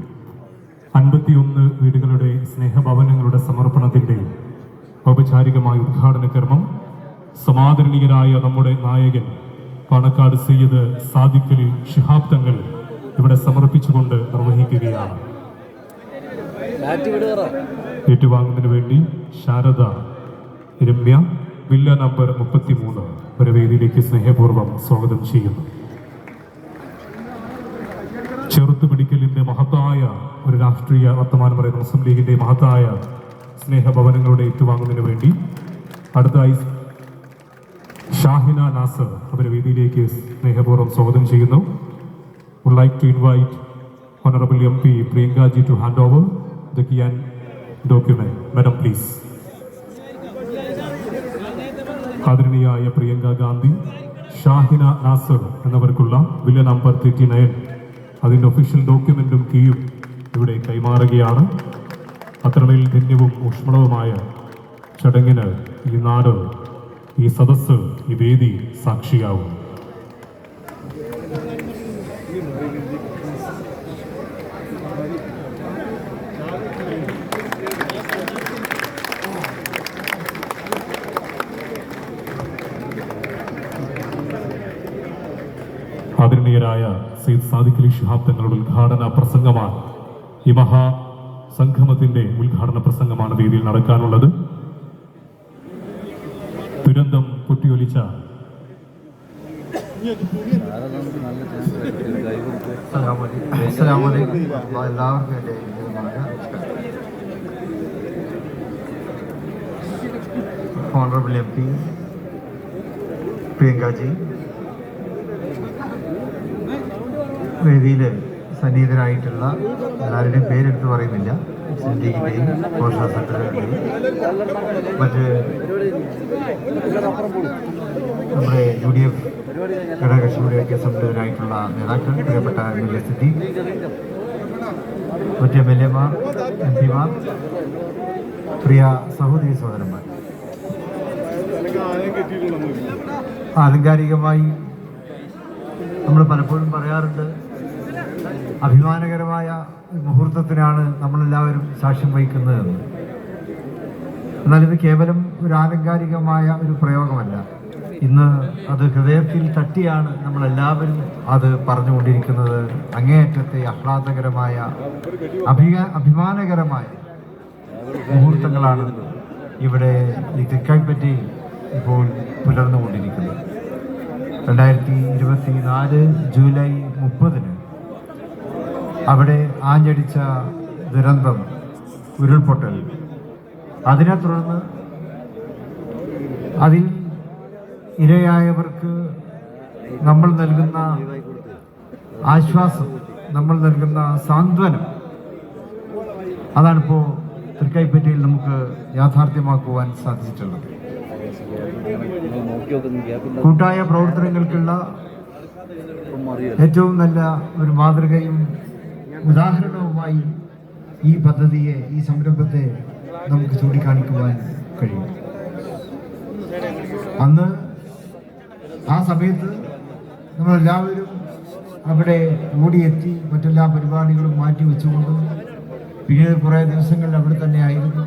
51 വീടുകളുടെ സ്നേഹഭവനങ്ങളുടെ സമർപ്പണത്തിൻ്റെ ഔപചാരികമായ ഉദ്ഘാടന കർമ്മം സമാദരണീയരായ നമ്മുടെ നായകൻ പാണക്കാട് സയ്യിദ് സാദിഖ് അലി ശിഹാബ് തങ്ങൾ ഇവിടെ സമർപ്പിച്ചുകൊണ്ട് നിർവഹിക്കുകയാണ്. ഏറ്റുവാങ്ങുന്നതിന് വേണ്ടി ശാരദ രമ്യ വില്ല നമ്പർ 33 ഒരു വേദിയിലേക്ക് സ്നേഹപൂർവ്വം സ്വാഗതം ചെയ്യുന്നു. ചെറുത്തുപിടിക്കലിന്റെ മഹത്തായ ഒരു രാഷ്ട്രീയ വർത്തമാനം പറയുന്ന മുസ്ലിം ലീഗിന്റെ മഹത്തായ സ്നേഹഭവനങ്ങളുടെ ഏറ്റുവാങ്ങുന്നതിന് വേണ്ടി അടുത്തായി ഷാഹിന നാസർ അവരുടെ വേദിയിലേക്ക് സ്നേഹപൂർവ്വം സ്വാഗതം ചെയ്യുന്നു. Would like to invite Honorable MP Priyanka ji to hand over the key and document. Madam, please. ആദരണീയായ പ്രിയങ്ക ഗാന്ധി, ഷാഹിന നാസർ എന്നിവർക്കുള്ള വില്ല നമ്പർ 39 അതിൻ്റെ ഒഫീഷ്യൽ ഡോക്യുമെന്റും കീയും ഇവിടെ കൈമാറുകയാണ്. അത്രമേൽ ധന്യവും ഊഷ്മളവുമായ ചടങ്ങിന് ഈ നാട്, ഈ സദസ്സ്, ഈ വേദി സാക്ഷിയാവും. ആദരണീയരായ സെയ്ദ് സാദിഖ് അലി ശിഹാബ് തങ്ങളുടെ ഉദ്ഘാടന പ്രസംഗമാണ്, ഈ മഹാസംഗമത്തിന്റെ ഉദ്ഘാടന പ്രസംഗമാണ് വേദിയിൽ നടക്കാനുള്ളത്. ദുരന്തം പൊട്ടിയൊലിച്ച Honorable MP Priyanka ji, വേദിയിൽ സന്നിഹിതരായിട്ടുള്ള എല്ലാവരുടെയും പേരെടുത്ത് പറയുന്നില്ല, മുസ്ലിം ലീഗിൻ്റെയും കോർഷ സെക്രട്ടറിയുടെയും മറ്റ് നമ്മുടെ UDF ഘടകകക്ഷികളുടെയൊക്കെ സംബന്ധിതരായിട്ടുള്ള നേതാക്കൾ, പ്രിയപ്പെട്ട MLA സിദ്ദീഖ്, മറ്റ് MLA മാർ, MP മാർ, പ്രിയ സഹോദരി സഹോദരന്മാർ, ആലങ്കാരികമായി നമ്മൾ പലപ്പോഴും പറയാറുണ്ട്, അഭിമാനകരമായ മുഹൂർത്തത്തിനാണ് നമ്മളെല്ലാവരും സാക്ഷ്യം വഹിക്കുന്നതെന്ന്. എന്നാൽ ഇത് കേവലം ഒരു ആലങ്കാരികമായ ഒരു പ്രയോഗമല്ല. ഇന്ന് അത് ഹൃദയത്തിൽ തട്ടിയാണ് നമ്മളെല്ലാവരും അത് പറഞ്ഞുകൊണ്ടിരിക്കുന്നത്. അങ്ങേയറ്റത്തെ ആഹ്ലാദകരമായ അഭിമാനകരമായ മുഹൂർത്തങ്ങളാണ് ഇവിടെ ഈ തൃക്കൈപ്പറ്റി ഇപ്പോൾ പുലർന്നുകൊണ്ടിരിക്കുന്നത്. 2024 ജൂലൈ 30 അവിടെ ആഞ്ഞടിച്ച ദുരന്തം, ഉരുൾപൊട്ടൽ, അതിനെ തുടർന്ന് അതിൽ ഇരയായവർക്ക് നമ്മൾ നൽകുന്ന ആശ്വാസം, നമ്മൾ നൽകുന്ന സാന്ത്വനം, അതാണിപ്പോൾ തൃക്കൈപ്പറ്റയിൽ നമുക്ക് യാഥാർത്ഥ്യമാക്കുവാൻ സാധിച്ചിട്ടുള്ളത്. കൂട്ടായ പ്രവർത്തനങ്ങൾക്കുള്ള ഏറ്റവും നല്ല ഒരു മാതൃകയും ഉദാഹരണവുമായി ഈ പദ്ധതിയെ, ഈ സംരംഭത്തെ നമുക്ക് ചൂണ്ടിക്കാണിക്കുവാൻ കഴിയും. അന്ന് ആ സമയത്ത് നമ്മളെല്ലാവരും അവിടെ ഓടിയെത്തി മറ്റെല്ലാ പരിപാടികളും മാറ്റി വെച്ചുകൊണ്ട് പിന്നീട് കുറേ ദിവസങ്ങൾ അവിടെ തന്നെ ആയിരുന്നു.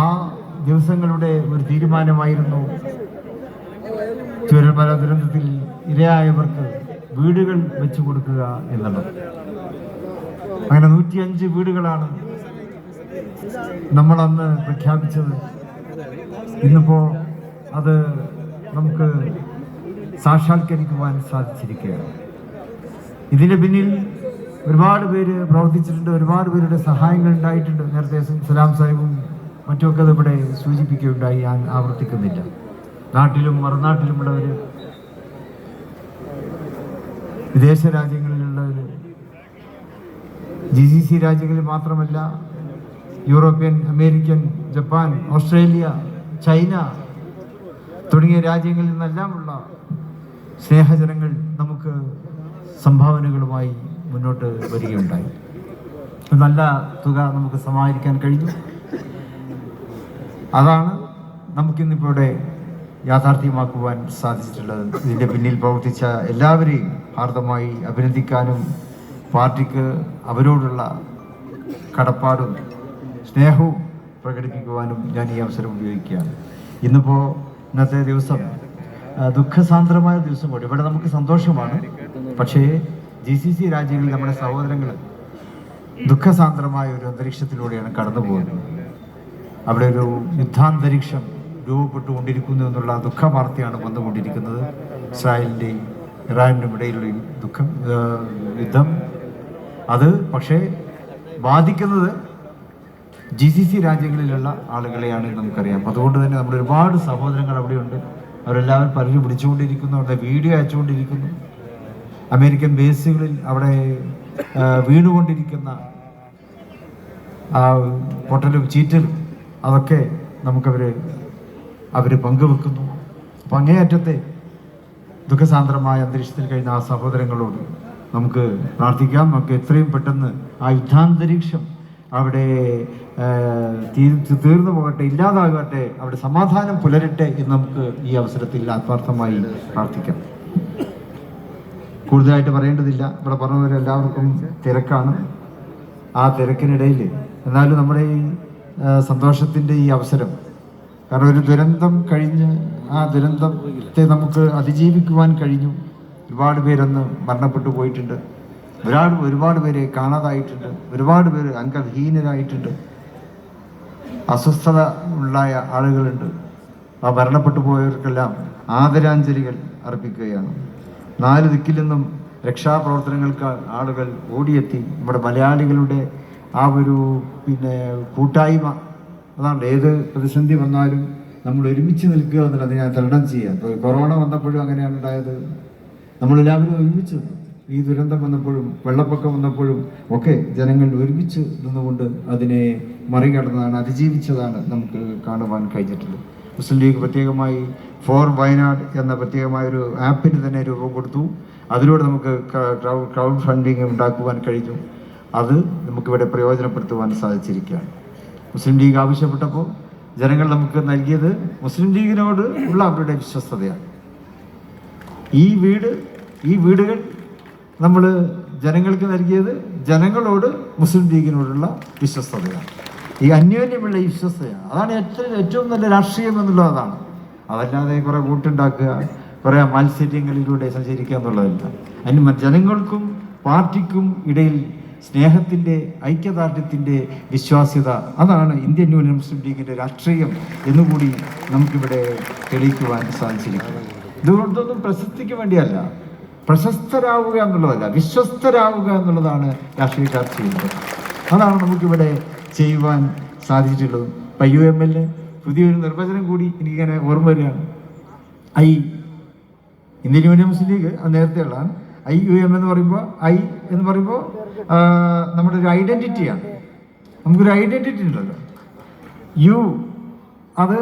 ആ ദിവസങ്ങളുടെ ഒരു തീരുമാനമായിരുന്നു ചൂരൽമല ദുരന്തത്തിൽ ഇരയായവർക്ക് വീടുകൾ വെച്ചു കൊടുക്കുക എന്നുള്ളത്. അങ്ങനെ 105 വീടുകളാണ് നമ്മളന്ന് പ്രഖ്യാപിച്ചത്. ഇന്നിപ്പോൾ അത് നമുക്ക് സാക്ഷാത്കരിക്കുവാൻ സാധിച്ചിരിക്കുകയാണ്. ഇതിൻ്റെ പിന്നിൽ ഒരുപാട് പേര് പ്രവർത്തിച്ചിട്ടുണ്ട്, ഒരുപാട് പേരുടെ സഹായങ്ങൾ ഉണ്ടായിട്ടുണ്ട്. നേരത്തെ സലാം സാഹിബും മറ്റുമൊക്കെ അത് ഇവിടെ സൂചിപ്പിക്കുകയുണ്ടായി, ഞാൻ ആവർത്തിക്കുന്നില്ല. നാട്ടിലും മറുനാട്ടിലുമുള്ളവർ, വിദേശ രാജ്യങ്ങളിലുള്ളവർ, GCC രാജ്യങ്ങളിൽ മാത്രമല്ല, European, American, Japan, Australia, China തുടങ്ങിയ രാജ്യങ്ങളിൽ നിന്നെല്ലാമുള്ള സ്നേഹജനങ്ങൾ നമുക്ക് സംഭാവനകളുമായി മുന്നോട്ട് വരികയുണ്ടായി. നല്ല തുക നമുക്ക് സമാഹരിക്കാൻ കഴിഞ്ഞു. അതാണ് നമുക്കിന്നിപ്പോൾ ഇവിടെ യാഥാർത്ഥ്യമാക്കുവാൻ സാധിച്ചിട്ടുള്ളത്. ഇതിൻ്റെ പിന്നിൽ പ്രവർത്തിച്ച എല്ലാവരെയും ഹാർദമായി അഭിനന്ദിക്കാനും പാർട്ടിക്ക് അവരോടുള്ള കടപ്പാടും സ്നേഹവും പ്രകടിപ്പിക്കുവാനും ഞാൻ ഈ അവസരം ഉപയോഗിക്കുകയാണ്. ഇന്നത്തെ ദിവസം ദുഃഖസാന്ദ്രമായ ദിവസം കൂടി. ഇവിടെ നമുക്ക് സന്തോഷമാണ്, പക്ഷേ GCC രാജ്യങ്ങളിൽ നമ്മുടെ സഹോദരങ്ങൾ ദുഃഖസാന്ദ്രമായ ഒരു അന്തരീക്ഷത്തിലൂടെയാണ് കടന്നു പോകുന്നത്. അവിടെ ഒരു യുദ്ധാന്തരീക്ഷം രൂപപ്പെട്ടുകൊണ്ടിരിക്കുന്നു എന്നുള്ള ദുഃഖ വാർത്തയാണ് വന്നുകൊണ്ടിരിക്കുന്നത്. ഇസ്രായേലിൻ്റെയും ഇറാനിനും ഇടയിലുള്ള യുദ്ധം അത് പക്ഷേ ബാധിക്കുന്നത് GCC രാജ്യങ്ങളിലുള്ള ആളുകളെയാണ് നമുക്കറിയാം. അതുകൊണ്ട് തന്നെ നമ്മുടെ ഒരുപാട് സഹോദരങ്ങൾ അവിടെയുണ്ട്. അവരെല്ലാവരും പലരും പിടിച്ചുകൊണ്ടിരിക്കുന്നു, അവരുടെ വീഡിയോ അയച്ചുകൊണ്ടിരിക്കുന്നു. അമേരിക്കൻ ബേസുകളിൽ അവിടെ വീണുകൊണ്ടിരിക്കുന്ന ആ പൊട്ടലും ചീറ്റലും അതൊക്കെ അവർ പങ്കുവെക്കുന്നു. അപ്പം അങ്ങേയറ്റത്തെ ദുഃഖസാന്ദ്രമായ അന്തരീക്ഷത്തിൽ കഴിയുന്ന ആ സഹോദരങ്ങളോട് നമുക്ക് പ്രാർത്ഥിക്കാം. നമുക്ക് എത്രയും പെട്ടെന്ന് ആ യുദ്ധാന്തരീക്ഷം അവിടെ തീർന്നു പോകട്ടെ, ഇല്ലാതാകട്ടെ, അവിടെ സമാധാനം പുലരട്ടെ എന്ന് നമുക്ക് ഈ അവസരത്തിൽ ആത്മാർത്ഥമായി പ്രാർത്ഥിക്കാം. കൂടുതലായിട്ട് പറയേണ്ടതില്ല, ഇവിടെ പറഞ്ഞവരെല്ലാവർക്കും തിരക്കാണ്. ആ തിരക്കിനിടയിൽ എന്നാലും നമ്മുടെ ഈ സന്തോഷത്തിൻ്റെ ഈ അവസരം, കാരണം ഒരു ദുരന്തം കഴിഞ്ഞ് ആ ദുരന്തത്തെ നമുക്ക് അതിജീവിക്കുവാൻ കഴിഞ്ഞു. ഒരുപാട് പേരൊന്ന് മരണപ്പെട്ടു പോയിട്ടുണ്ട്, ഒരുപാട് പേരെ കാണാതായിട്ടുണ്ട്, ഒരുപാട് പേര് അംഗഹീനരായിട്ടുണ്ട്, അസ്വസ്ഥത ഉണ്ടായ ആളുകളുണ്ട്. ആ മരണപ്പെട്ടു പോയവർക്കെല്ലാം ആദരാഞ്ജലികൾ അർപ്പിക്കുകയാണ്. 4 ദിക്കിൽ നിന്നും രക്ഷാപ്രവർത്തനങ്ങൾക്ക് ആളുകൾ ഓടിയെത്തി. നമ്മുടെ മലയാളികളുടെ ആ ഒരു കൂട്ടായ്മ അതാണ്. ഏത് പ്രതിസന്ധി വന്നാലും നമ്മൾ ഒരുമിച്ച് നിൽക്കുക എന്നുള്ളത് ഞാൻ തരണം ചെയ്യാം. ഇപ്പോൾ കൊറോണ വന്നപ്പോഴും അങ്ങനെയാണ് ഉണ്ടായത്. നമ്മളെല്ലാവരും ഒരുമിച്ച്, ഈ ദുരന്തം വന്നപ്പോഴും വെള്ളപ്പൊക്കം വന്നപ്പോഴും ഒക്കെ ജനങ്ങൾ ഒരുമിച്ച് നിന്നുകൊണ്ട് അതിനെ മറികടന്നതാണ്, അതിജീവിച്ചതാണ് നമുക്ക് കാണുവാൻ കഴിഞ്ഞിട്ടുള്ളത്. മുസ്ലിം ലീഗ് പ്രത്യേകമായി ഫോർ വയനാട് എന്ന പ്രത്യേകമായൊരു ആപ്പിന് തന്നെ രൂപം കൊടുത്തു. അതിലൂടെ നമുക്ക് ക്രൗഡ് ഫണ്ടിങ് ഉണ്ടാക്കുവാൻ കഴിഞ്ഞു. അത് നമുക്കിവിടെ പ്രയോജനപ്പെടുത്തുവാൻ സാധിച്ചിരിക്കുകയാണ്. മുസ്ലിം ലീഗ് ആവശ്യപ്പെട്ടപ്പോൾ ജനങ്ങൾ നമുക്ക് നൽകിയത് മുസ്ലിം ലീഗിനോട് ഉള്ള അവരുടെ വിശ്വസ്തതയാണ്. ഈ വീടുകൾ നമ്മൾ ജനങ്ങൾക്ക് നൽകിയത് ജനങ്ങളോട് മുസ്ലിം ലീഗിനോടുള്ള വിശ്വസ്തതയാണ്. ഈ അന്യോന്യമുള്ള ഈ വിശ്വസ്തയാണ്. അതാണ് ഏറ്റവും നല്ല രാഷ്ട്രീയം എന്നുള്ളത് അതാണ്. അതല്ലാതെ കുറേ വോട്ടുണ്ടാക്കുക, കുറേ മത്സര്യങ്ങളിലൂടെ സഞ്ചരിക്കുക എന്നുള്ളതല്ല. അതിന് ജനങ്ങൾക്കും പാർട്ടിക്കും ഇടയിൽ സ്നേഹത്തിൻ്റെ, ഐക്യദാർഢ്യത്തിൻ്റെ വിശ്വാസ്യത, അതാണ് ഇന്ത്യൻ യൂണിയൻ മുസ്ലിം ലീഗിൻ്റെ രാഷ്ട്രീയം എന്നുകൂടി നമുക്കിവിടെ തെളിയിക്കുവാൻ സാധിച്ചിരിക്കുന്നു. ഇതുകൊണ്ടൊന്നും പ്രശസ്തിക്ക് വേണ്ടിയല്ല, പ്രശസ്തരാവുക എന്നുള്ളതല്ല, വിശ്വസ്തരാവുക എന്നുള്ളതാണ് രാഷ്ട്രീയക്കാർ ചെയ്യുന്നത്. അതാണ് നമുക്കിവിടെ ചെയ്യുവാൻ സാധിച്ചിട്ടുള്ളത്. IUML പുതിയൊരു നിർവചനം കൂടി എനിക്കിങ്ങനെ ഓർമ്മ വരികയാണ്. ഇന്ത്യൻ യൂണിയൻ മുസ്ലിം ലീഗ് അത് നേരത്തെ ഉള്ളതാണ്. IUM എന്ന് പറയുമ്പോൾ നമ്മുടെ ഒരു ഐഡൻറ്റിറ്റിയാണ്. നമുക്കൊരു ഐഡൻറ്റിറ്റി ഉണ്ടല്ലോ. അത്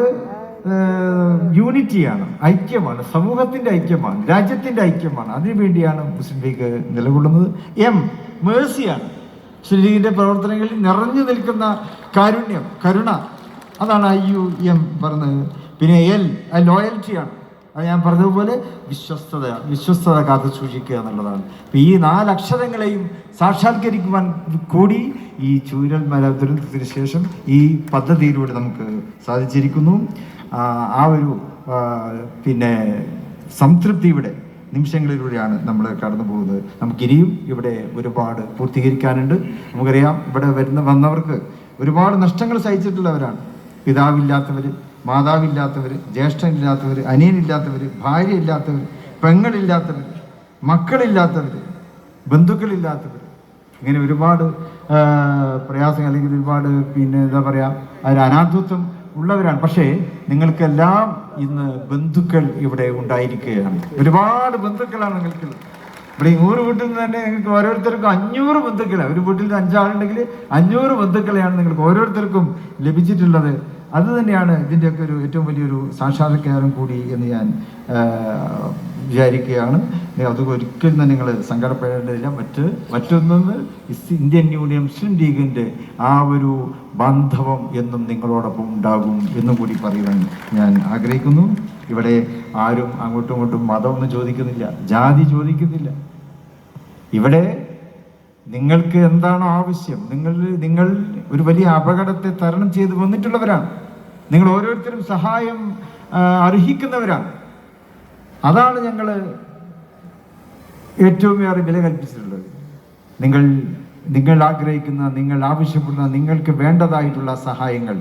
യൂണിറ്റിയാണ്, ഐക്യമാണ്, സമൂഹത്തിൻ്റെ ഐക്യമാണ്, രാജ്യത്തിൻ്റെ ഐക്യമാണ്. അതിനുവേണ്ടിയാണ് മുസ്ലിം ലീഗ് നിലകൊള്ളുന്നത്. മേഴ്സിയാണ് മുസ്ലിം ലീഗിൻ്റെ പ്രവർത്തനങ്ങളിൽ നിറഞ്ഞു നിൽക്കുന്ന കാരുണ്യം, കരുണ. അതാണ് IUM പറഞ്ഞത്. പിന്നെ ലോയൽറ്റിയാണ്. അത് ഞാൻ പറഞ്ഞതുപോലെ വിശ്വസ്തത കാത്തു സൂക്ഷിക്കുക എന്നുള്ളതാണ്. അപ്പം ഈ 4 അക്ഷരങ്ങളെയും സാക്ഷാത്കരിക്കുവാൻ കൂടി ഈ ചൂരൽമല ദുരന്തത്തിന് ശേഷം ഈ പദ്ധതിയിലൂടെ നമുക്ക് സാധിച്ചിരിക്കുന്നു. ആ ഒരു പിന്നെ സംതൃപ്തിയുടെ നിമിഷങ്ങളിലൂടെയാണ് നമ്മൾ കടന്നു പോകുന്നത്. നമുക്കിനിയും ഇവിടെ ഒരുപാട് പൂർത്തീകരിക്കാനുണ്ട്. നമുക്കറിയാം, ഇവിടെ വന്നവർക്ക് ഒരുപാട് നഷ്ടങ്ങൾ സഹിച്ചിട്ടുള്ളവരാണ്. പിതാവില്ലാത്തവർ, മാതാവില്ലാത്തവർ, ജ്യേഷ്ഠനില്ലാത്തവർ, അനിയനില്ലാത്തവർ, ഭാര്യയില്ലാത്തവർ, പെങ്ങളില്ലാത്തവർ, മക്കളില്ലാത്തവർ, ബന്ധുക്കളില്ലാത്തവർ, ഇങ്ങനെ ഒരുപാട് പ്രയാസങ്ങൾ, അല്ലെങ്കിൽ ഒരുപാട് എന്താ പറയുക, ഒരു അനാഥത്വം ഉള്ളവരാണ്. പക്ഷേ നിങ്ങൾക്കെല്ലാം ഇന്ന് ബന്ധുക്കൾ ഇവിടെ ഉണ്ടായിരിക്കുകയാണ്. ഒരുപാട് ബന്ധുക്കളാണ് നിങ്ങൾക്ക്. ഇവിടെ 100 വീട്ടിൽ നിന്ന് തന്നെ നിങ്ങൾക്ക് ഓരോരുത്തർക്കും 500 ബന്ധുക്കളാണ്. ഒരു വീട്ടിൽ 5 ആളുണ്ടെങ്കിൽ 500 ബന്ധുക്കളെയാണ് നിങ്ങൾക്ക് ഓരോരുത്തർക്കും ലഭിച്ചിട്ടുള്ളത്. അത് തന്നെയാണ് ഇതിൻ്റെയൊക്കെ ഒരു ഏറ്റവും വലിയൊരു സാക്ഷാത്കാരം കൂടി എന്ന് ഞാൻ വിചാരിക്കുകയാണ്. അത് ഒരിക്കലും തന്നെ നിങ്ങൾ സങ്കടപ്പെടേണ്ടതില്ല. മറ്റൊന്ന് ഇന്ത്യൻ യൂണിയൻ മുസ്ലിം ലീഗിൻ്റെ ആ ഒരു ബാന്ധവം എന്നും നിങ്ങളോടൊപ്പം ഉണ്ടാകും എന്നും കൂടി പറയുവാൻ ഞാൻ ആഗ്രഹിക്കുന്നു. ഇവിടെ ആരും അങ്ങോട്ടും ഇങ്ങോട്ടും മതമൊന്നും ചോദിക്കുന്നില്ല, ജാതി ചോദിക്കുന്നില്ല. ഇവിടെ നിങ്ങൾക്ക് എന്താണോ ആവശ്യം, നിങ്ങൾ ഒരു വലിയ അപകടത്തെ തരണം ചെയ്ത് വന്നിട്ടുള്ളവരാണ്. നിങ്ങൾ ഓരോരുത്തരും സഹായം അർഹിക്കുന്നവരാണ്. അതാണ് ഞങ്ങൾ ഏറ്റവും ഏറെ വില കൽപ്പിച്ചിട്ടുള്ളത്. നിങ്ങൾ ആഗ്രഹിക്കുന്ന, നിങ്ങൾ ആവശ്യപ്പെടുന്ന, നിങ്ങൾക്ക് വേണ്ടതായിട്ടുള്ള സഹായങ്ങൾ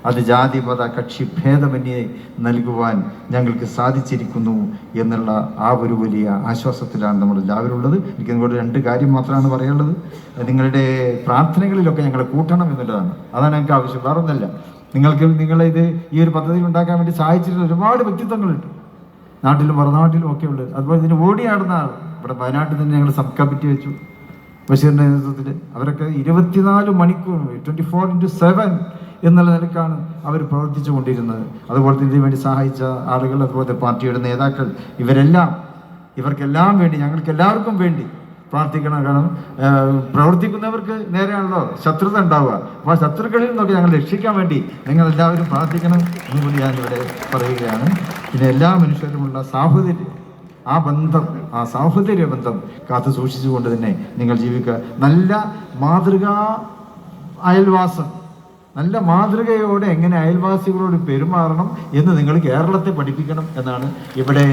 അത് ജാതി മത കക്ഷി ഭേദമന്യേ നൽകുവാൻ ഞങ്ങൾക്ക് സാധിച്ചിരിക്കുന്നു എന്നുള്ള ആ ഒരു വലിയ ആശ്വാസത്തിലാണ് നമ്മൾ എല്ലാവരും ഉള്ളത്. എനിക്ക് നിങ്ങളോട് 2 കാര്യം മാത്രമാണ് പറയാനുള്ളത്. നിങ്ങളുടെ പ്രാർത്ഥനകളിലൊക്കെ ഞങ്ങളെ കൂട്ടണം എന്നുള്ളതാണ്. അതാണ് ഞങ്ങൾക്ക് ആവശ്യം, വേറൊന്നല്ല. നിങ്ങളിത് ഈ ഒരു പദ്ധതി ഉണ്ടാക്കാൻ വേണ്ടി സഹായിച്ചിട്ടുള്ള ഒരുപാട് വ്യക്തിത്വങ്ങളുണ്ട്, നാട്ടിലും മറുനാട്ടിലും ഒക്കെ ഉള്ളത്. അതുപോലെ ഇതിന് ഓടി നടന്ന ആൾ ഇവിടെ വയനാട്ടിൽ തന്നെ ഞങ്ങൾ സബ് കമ്മിറ്റി വെച്ചു ബഷീറിൻ്റെ നേതൃത്വത്തിൽ. അവരൊക്കെ 24 മണിക്കൂർ 24/7 എന്നുള്ള നിലക്കാണ് അവർ പ്രവർത്തിച്ചു കൊണ്ടിരുന്നത്. അതുപോലെ തന്നെ ഇതിനു വേണ്ടി സഹായിച്ച ആളുകൾ, അതുപോലെ പാർട്ടിയുടെ നേതാക്കൾ, ഇവർക്കെല്ലാം വേണ്ടി, ഞങ്ങൾക്ക് എല്ലാവർക്കും വേണ്ടി പ്രാർത്ഥിക്കണം. കാരണം പ്രവർത്തിക്കുന്നവർക്ക് നേരെയാണല്ലോ ശത്രുത ഉണ്ടാവുക. അപ്പോൾ ആ ശത്രുക്കളിൽ നിന്നൊക്കെ ഞങ്ങൾ രക്ഷിക്കാൻ വേണ്ടി നിങ്ങൾ എല്ലാവരും പ്രാർത്ഥിക്കണം എന്നുകൂടി ഞാനിവിടെ പറയുകയാണ്. പിന്നെ എല്ലാ മനുഷ്യരുമുള്ള സാഹോദര്യം, ആ സാഹോദര്യ ബന്ധം കാത്തു സൂക്ഷിച്ചുകൊണ്ട് തന്നെ നിങ്ങൾ ജീവിക്കുക. നല്ല അയൽവാസം, നല്ല മാതൃകയോടെ എങ്ങനെ അയൽവാസികളോട് പെരുമാറണം എന്ന് നിങ്ങൾ കേരളത്തെ പഠിപ്പിക്കണം എന്നാണ് ഇവിടെ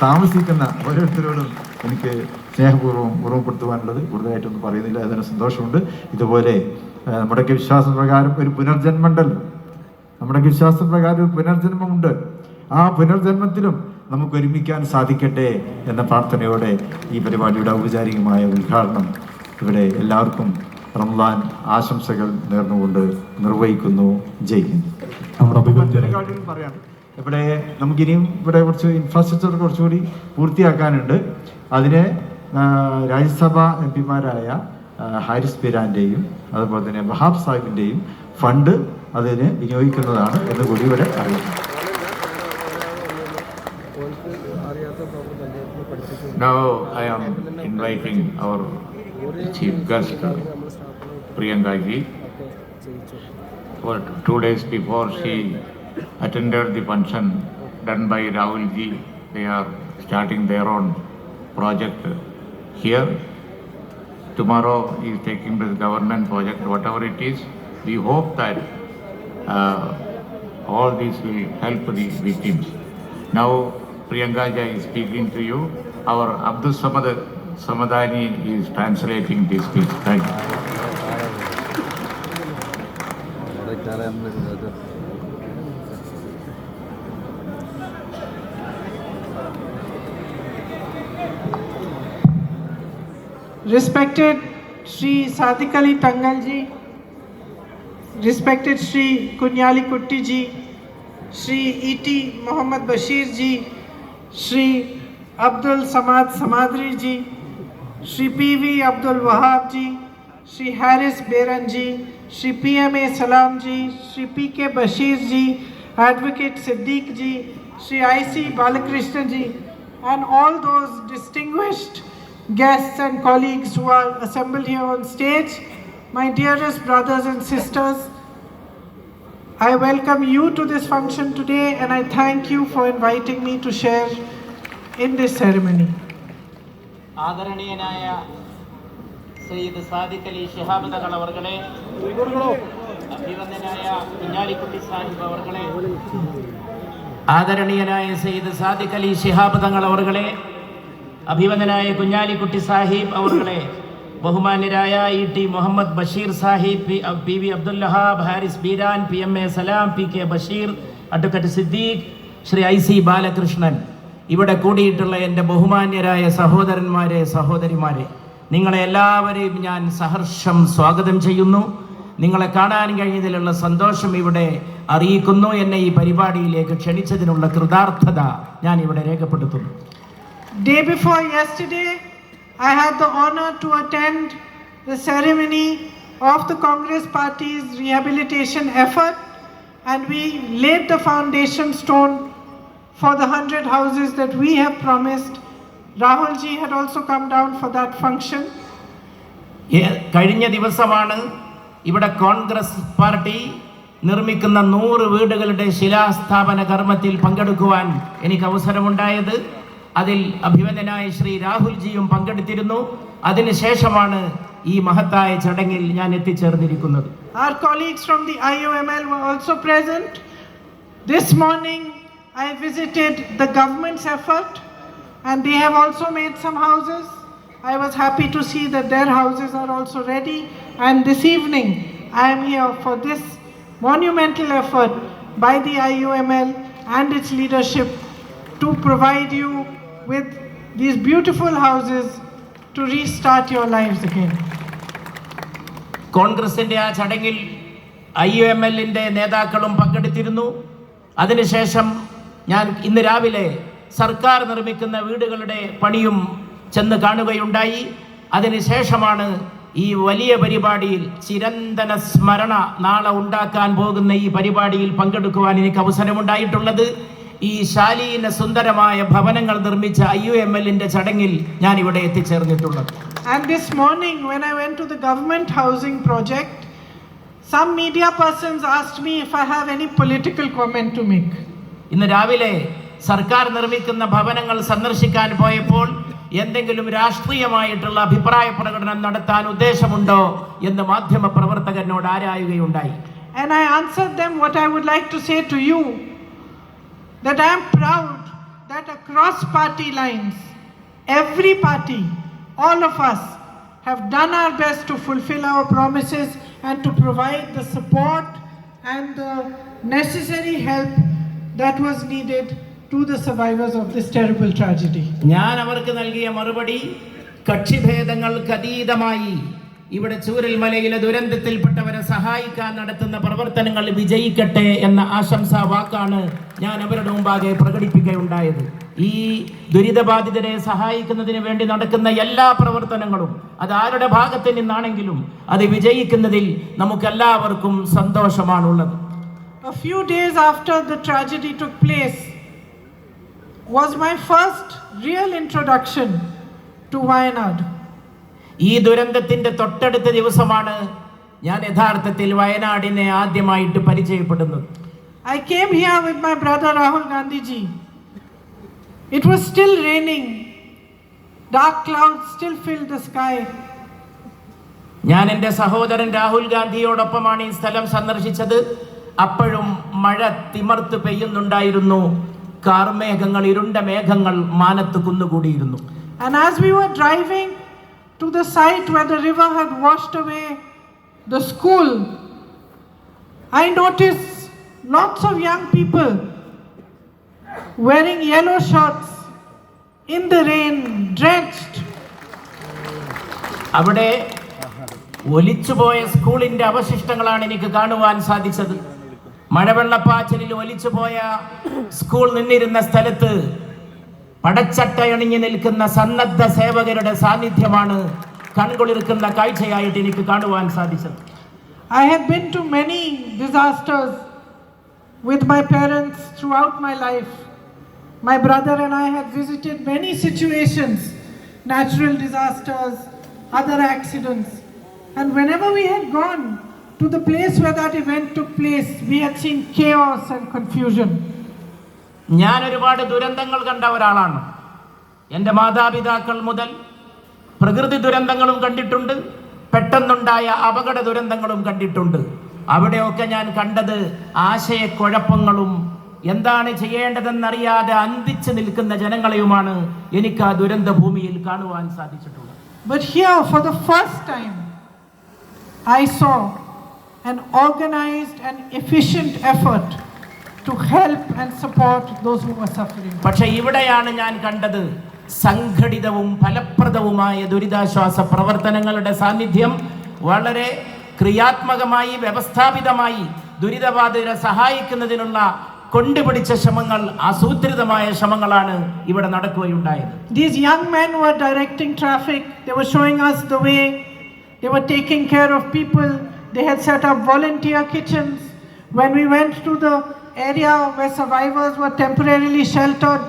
താമസിക്കുന്ന ഓരോരുത്തരോടും എനിക്ക് സ്നേഹപൂർവ്വം ഓർമ്മപ്പെടുത്തുവാനുള്ളത്. കൂടുതലായിട്ടൊന്നും പറയുന്നില്ല, അതിന് സന്തോഷമുണ്ട്. ഇതുപോലെ നമ്മുടെയൊക്കെ വിശ്വാസപ്രകാരം ഒരു പുനർജന്മമുണ്ടല്ലോ, നമ്മുടെയൊക്കെ വിശ്വാസപ്രകാരം ഒരു പുനർജന്മമുണ്ട്. ആ പുനർജന്മത്തിലും നമുക്ക് ഒരുമിക്കാൻ സാധിക്കട്ടെ എന്ന പ്രാർത്ഥനയോടെ ഈ പരിപാടിയുടെ ഔപചാരികമായ ഉദ്ഘാടനം ഇവിടെ എല്ലാവർക്കും റംസാൻ ആശംസകൾ നേർന്നുകൊണ്ട് നിർവഹിക്കുന്നു. ജയ് ഹിന്ദ്. പറയാം, ഇവിടെ നമുക്കിനിയും ഇവിടെ കുറച്ച് ഇൻഫ്രാസ്ട്രക്ചർ കുറച്ചുകൂടി പൂർത്തിയാക്കാനുണ്ട്. അതിന് രാജ്യസഭാ MP-മാരായ ഹാരിസ് ബിരാൻ്റെയും അതുപോലെ തന്നെ വഹാബ് സാഹിബിൻ്റെയും ഫണ്ട് അതിന് വിനിയോഗിക്കുന്നതാണ് എന്ന് കൂടി ഇവിടെ അറിയിക്കുന്നു. Now I am inviting our chief guest, Priyanka ji. For 2 days before she attended the function done by Rahul ji, they are starting their own project here. Tomorrow he is taking this government project, whatever it is. We hope that all these will help the victims. Now Priyanka ji is speaking to you. Our Abdul Samad Samadani is translating this speech. Thank you. Respected Shri Sadiq Ali Tangal ji, respected Shri Kunyali Kutti ji, Shri E.T. Mohammad Bashir ji, Shri Abdul Samad Samadri ji, Shri P.V. Abdul Wahab ji, Shri Haris Beran ji, Shri PMA Salam ji, Shri PK Bashir ji, Advocate Siddiq ji, Shri IC Balakrishna ji, and all those distinguished guests and colleagues who are assembled here on stage, my dearest brothers and sisters, I welcome you to this function today and I thank you for inviting me to share in this ceremony. ആദരണീയനായ സയ്യിദ് സാദിഖ് അലി ശിഹാബ് തങ്ങൾ അവർകളെ, അഭിവന്ദനായ കുഞ്ഞാലിക്കുട്ടി സാഹിബ് അവർകളെ, ആദരണീയനായ സയ്യിദ് സാദിഖ് അലി ശിഹാബ് തങ്ങൾ അവർകളെ, അഭിവന്ദനായ കുഞ്ഞാലിക്കുട്ടി സാഹിബ് അവർകളെ, ബഹുമാന്യരായ ET Muhammad Basheer Sahib, PV Abdul Wahab, Haris Beeran, PMA Salam, PK Basheer, advocate Siddique, Shri IC Balakrishnan, ഇവിടെ കൂടിയിട്ടുള്ള എൻ്റെ ബഹുമാന്യരായ സഹോദരന്മാരെ, സഹോദരിമാരെ, നിങ്ങളെ എല്ലാവരെയും ഞാൻ സഹർഷം സ്വാഗതം ചെയ്യുന്നു. നിങ്ങളെ കാണാൻ കഴിഞ്ഞതിലുള്ള സന്തോഷം ഇവിടെ അറിയിക്കുന്നു. എന്നെ ഈ പരിപാടിയിലേക്ക് ക്ഷണിച്ചതിനുള്ള കൃതാർത്ഥത ഞാൻ ഇവിടെ രേഖപ്പെടുത്തുന്നു. Day before yesterday, I had the honor to attend the ceremony of the Congress Party's rehabilitation effort, and we laid the foundation stone for the 100 houses that we have promised. Rahul ji had also come down for that function. കഴിഞ്ഞ ദിവസമാണ് ഇവിടെ Congress party നിർമ്മിക്കുന്ന 100 വീടുകളുടെ ശിലാസ്ഥാപന കർമ്മത്തിൽ പങ്കെടുക്കുവാൻ എനിക്ക് അവസരമുണ്ടായത്. അതിൽ അഭിവന്ദനായ ശ്രീ രാഹുൽ ജിയും പങ്കെടുത്തിരുന്നു. അതിനുശേഷമാണ് ഈ മഹത്തായ ചടങ്ങിൽ ഞാൻ എത്തിച്ചേർന്നിരിക്കുന്നത്. Our colleagues from the IOML were also present. This morning I visited the government's effort and they have also made some houses. I was happy to see that their houses are also ready, and this evening I am here for this monumental effort by the IOML and its leadership to provide you with these beautiful houses to restart your lives again. കോൺഗ്രസിന്റെ ആ ചടങ്ങിൽ IOMLന്റെ നേതാക്കളും പങ്കെടുത്തിരുന്നു. അതിനുശേഷം ഞാൻ ഇന്ന് രാവിലെ സർക്കാർ നിർമ്മിക്കുന്ന വീടുകളുടെ പണിയും ചെന്ന് കാണുകയുണ്ടായി. അതിനുശേഷമാണ് ഈ വലിയ പരിപാടിയിൽ ചിരന്തന സ്മരണ നാളെ ഉണ്ടാക്കാൻ പോകുന്ന ഈ പരിപാടിയിൽ പങ്കെടുക്കുവാൻ എനിക്ക് അവസരമുണ്ടായിട്ടുള്ളത്. ഈ ശാലീന സുന്ദരമായ ഭവനങ്ങൾ നിർമ്മിച്ച IOMLന്റെ ചടങ്ങിൽ ഞാൻ ഇവിടെ എത്തിച്ചേർന്നിട്ടുള്ളത്. And this morning when I went to the government housing project, some media persons asked me if I have any political comment to make. ഇന്ന് രാവിലെ സർക്കാർ നിർമ്മിക്കുന്ന ഭവനങ്ങൾ സന്ദർശിക്കാൻ പോയപ്പോൾ എന്തെങ്കിലും രാഷ്ട്രീയമായിട്ടുള്ള അഭിപ്രായ പ്രകടനം നടത്താൻ ഉദ്ദേശമുണ്ടോ എന്ന് മാധ്യമ പ്രവർത്തകനോട് ആരായുകയുണ്ടായി. And I answered them what I would like to say to you, that I am proud that across party lines, every party, all of us have done our best to fulfill our promises and to provide the support and the necessary help that was needed to the survivors of this terrible tragedy. ഞാൻ അവർക്ക് നൽകിയ മറുപടി കക്ഷിഭേദങ്ങൾക്ക് അതീതമായി ഇവിടെ ചൂരൽമലയിലെ ദുരന്തത്തിൽപ്പെട്ടവരെ സഹായിക്കാൻ നടത്തുന്ന പ്രവർത്തനങ്ങൾ വിജയിക്കട്ടെ എന്ന ആശംസാ വാക്കാണ് ഞാൻ അവരുടെ മുമ്പാകെ പ്രകടിപ്പിക്കുകയുണ്ടായത്. ഈ ദുരിതബാധിതരെ സഹായിക്കുന്നതിന് വേണ്ടി നടക്കുന്ന എല്ലാ പ്രവർത്തനങ്ങളും അത് ആരുടെ ഭാഗത്ത് നിന്നാണെങ്കിലും അത് വിജയിക്കുന്നതിൽ നമുക്കെല്ലാവർക്കും സന്തോഷമാണുള്ളത്. A few days after the tragedy took place was my first real introduction to Wayanad. ഈ ദുരന്തത്തിന്റെ തൊട്ടടുത്ത ദിവസമാണ് ഞാൻ യഥാർത്ഥത്തിൽ വയനാടിനെ ആദ്യമായിട്ട് പരിചയപ്പെടുന്നത്. I came here with my brother Rahul Gandhi ji. It was still raining. Dark clouds still filled the sky. ഞാൻ എൻ്റെ സഹോദരൻ രാഹുൽ ഗാന്ധിയോടൊപ്പമാണ് ഈ സ്ഥലം സന്ദർശിച്ചത്. അപ്പോഴും മഴ തിമർത്ത് പെയ്യുന്നുണ്ടായിരുന്നു. കാർമേഘങ്ങൾ, ഇരുണ്ട മേഘങ്ങൾ മാനത്ത് കുന്നുകൂടിയിരുന്നു. And as we were driving to the site where the river had washed away the school, I noticed lots of young people wearing yellow shirts in the rain, drenched. അവിടെ ഒലിച്ചുപോയ സ്കൂളിന്റെ അവശിഷ്ടങ്ങളാണ് എനിക്ക് കാണുവാൻ സാധിച്ചത്. മഴവെള്ളപ്പാച്ചിലിൽ ഒലിച്ചുപോയ സ്കൂൾ നിന്നിരുന്ന സ്ഥലത്ത് പടച്ചട്ടയണിഞ്ഞു നിൽക്കുന്ന സന്നദ്ധ സേവകരുടെ സാന്നിധ്യമാണ് കൺകുളിർക്കുന്ന കാഴ്ചയായിട്ട് എനിക്ക് കാണുവാൻ സാധിച്ചത്. I had been to many disasters with my parents throughout my life. My brother and I had visited many situations, natural disasters, other accidents. And whenever we had gone to the place where that event took place, we had seen chaos and confusion. ഞാൻ ഒരുപാട് ദുരന്തങ്ങൾ കണ്ട ഒരാളാണ്. എൻ്റെ മാതാപിതാക്കൾ മുതൽ പ്രകൃതി ദുരന്തങ്ങളും കണ്ടിട്ടുണ്ട്, പെട്ടെന്നുണ്ടായ അപകട ദുരന്തങ്ങളും കണ്ടിട്ടുണ്ട്. അവിടെയൊക്കെ ഞാൻ കണ്ടത് ആശയക്കുഴപ്പങ്ങളും എന്താണ് ചെയ്യേണ്ടതെന്നറിയാതെ അന്തിച്ചു നിൽക്കുന്ന ജനങ്ങളെയുമാണ് എനിക്ക് ആ ദുരന്ത ഭൂമിയിൽ കാണുവാൻ സാധിച്ചിട്ടുള്ളത്. But here, for the first time, I saw an organized and efficient effort to help and support those who were suffering. പക്ഷേ ഇവിടെയാണ് ഞാൻ കണ്ടത് സംഘടിതവും ഫലപ്രദവുമായ ദുരിതാശ്വാസ പ്രവർത്തനങ്ങളുടെ സാന്നിധ്യം. വളരെ ക്രിയാത്മകമായി വ്യവസ്ഥാപിതമായി ദുരിതബാധിതരെ സഹായിക്കുന്നതിനുള്ള കൊണ്ടുപിടിച്ച ശ്രമങ്ങൾ, ആസൂത്രിതമായ ശ്രമങ്ങളാണ് ഇവിടെ നടക്കുകയുണ്ടായത്. These young men were directing traffic. They were showing us the way. They were taking care of people. They had set up volunteer kitchens. When we went to the area where survivors were temporarily sheltered,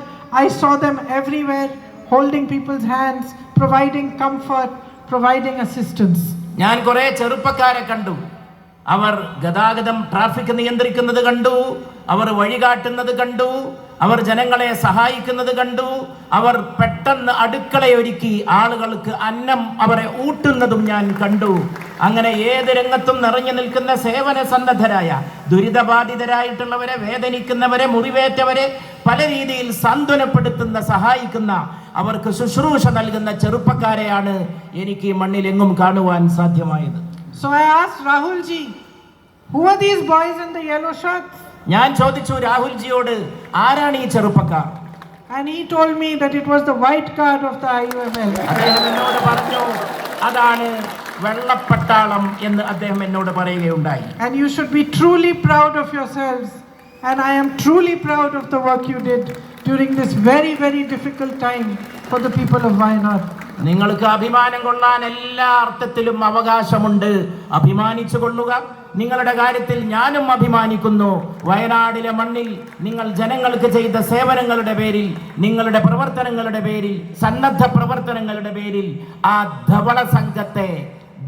I saw them everywhere, holding people's hands, providing comfort, providing assistance. ഞാൻ കുറെ ചെറുപ്പക്കാരെ കണ്ടു. അവർ ഗതാഗതം traffic നിയന്ത്രിക്കുന്നത് കണ്ടു, അവർ വഴികാട്ടുന്നത് കണ്ടു, അവർ ജനങ്ങളെ സഹായിക്കുന്നത് കണ്ടു, അവർ പെട്ടെന്ന് അടുക്കളയൊരുക്കി ആളുകൾക്ക് അന്നം അവരെ ഊട്ടുന്നതും ഞാൻ കണ്ടു. അങ്ങനെ ഏത് രംഗത്തും നിറഞ്ഞു നിൽക്കുന്ന സേവന സന്നദ്ധരായ ദുരിതബാധിതരായിട്ടുള്ളവരെ, വേദനിക്കുന്നവരെ, മുറിവേറ്റവരെ പല രീതിയിൽ സാന്ത്വനപ്പെടുത്തുന്ന, സഹായിക്കുന്ന, അവർക്ക് ശുശ്രൂഷ നൽകുന്ന ചെറുപ്പക്കാരെയാണ് എനിക്ക് ഈ മണ്ണിലെങ്ങും കാണുവാൻ സാധ്യമായത്. So I asked Rahul ji, who are these boys in the yellow shirts? ഞാൻ ചോദിച്ചു രാഹുൽജിയോട്, ആരാണ് ഈ ചെറുപ്പക്കാർ? And he told me that it was the white guard of the IUML. അദ്ദേഹം എന്നോട് പറഞ്ഞു, അതാണ് വെള്ളപ്പട്ടാളം എന്ന് അദ്ദേഹം എന്നോട് പറയുകയുണ്ടായി. And you should be truly proud of yourselves. And I am truly proud of the work you did during this very, very difficult time for the people of Wayanad. നിങ്ങൾക്ക് അഭിമാനം കൊള്ളാൻ എല്ലാ അർത്ഥത്തിലും അവകാശമുണ്ട്. അഭിമാനിച്ചു കൊള്ളുക. നിങ്ങളുടെ കാര്യത്തിൽ ഞാനും അഭിമാനിക്കുന്നു. വയനാടിലെ മണ്ണിൽ നിങ്ങൾ ജനങ്ങൾക്ക് ചെയ്ത സേവനങ്ങളുടെ പേരിൽ, നിങ്ങളുടെ പ്രവർത്തനങ്ങളുടെ പേരിൽ, സന്നദ്ധ പ്രവർത്തനങ്ങളുടെ പേരിൽ ആ ധവള സംഘത്തെ,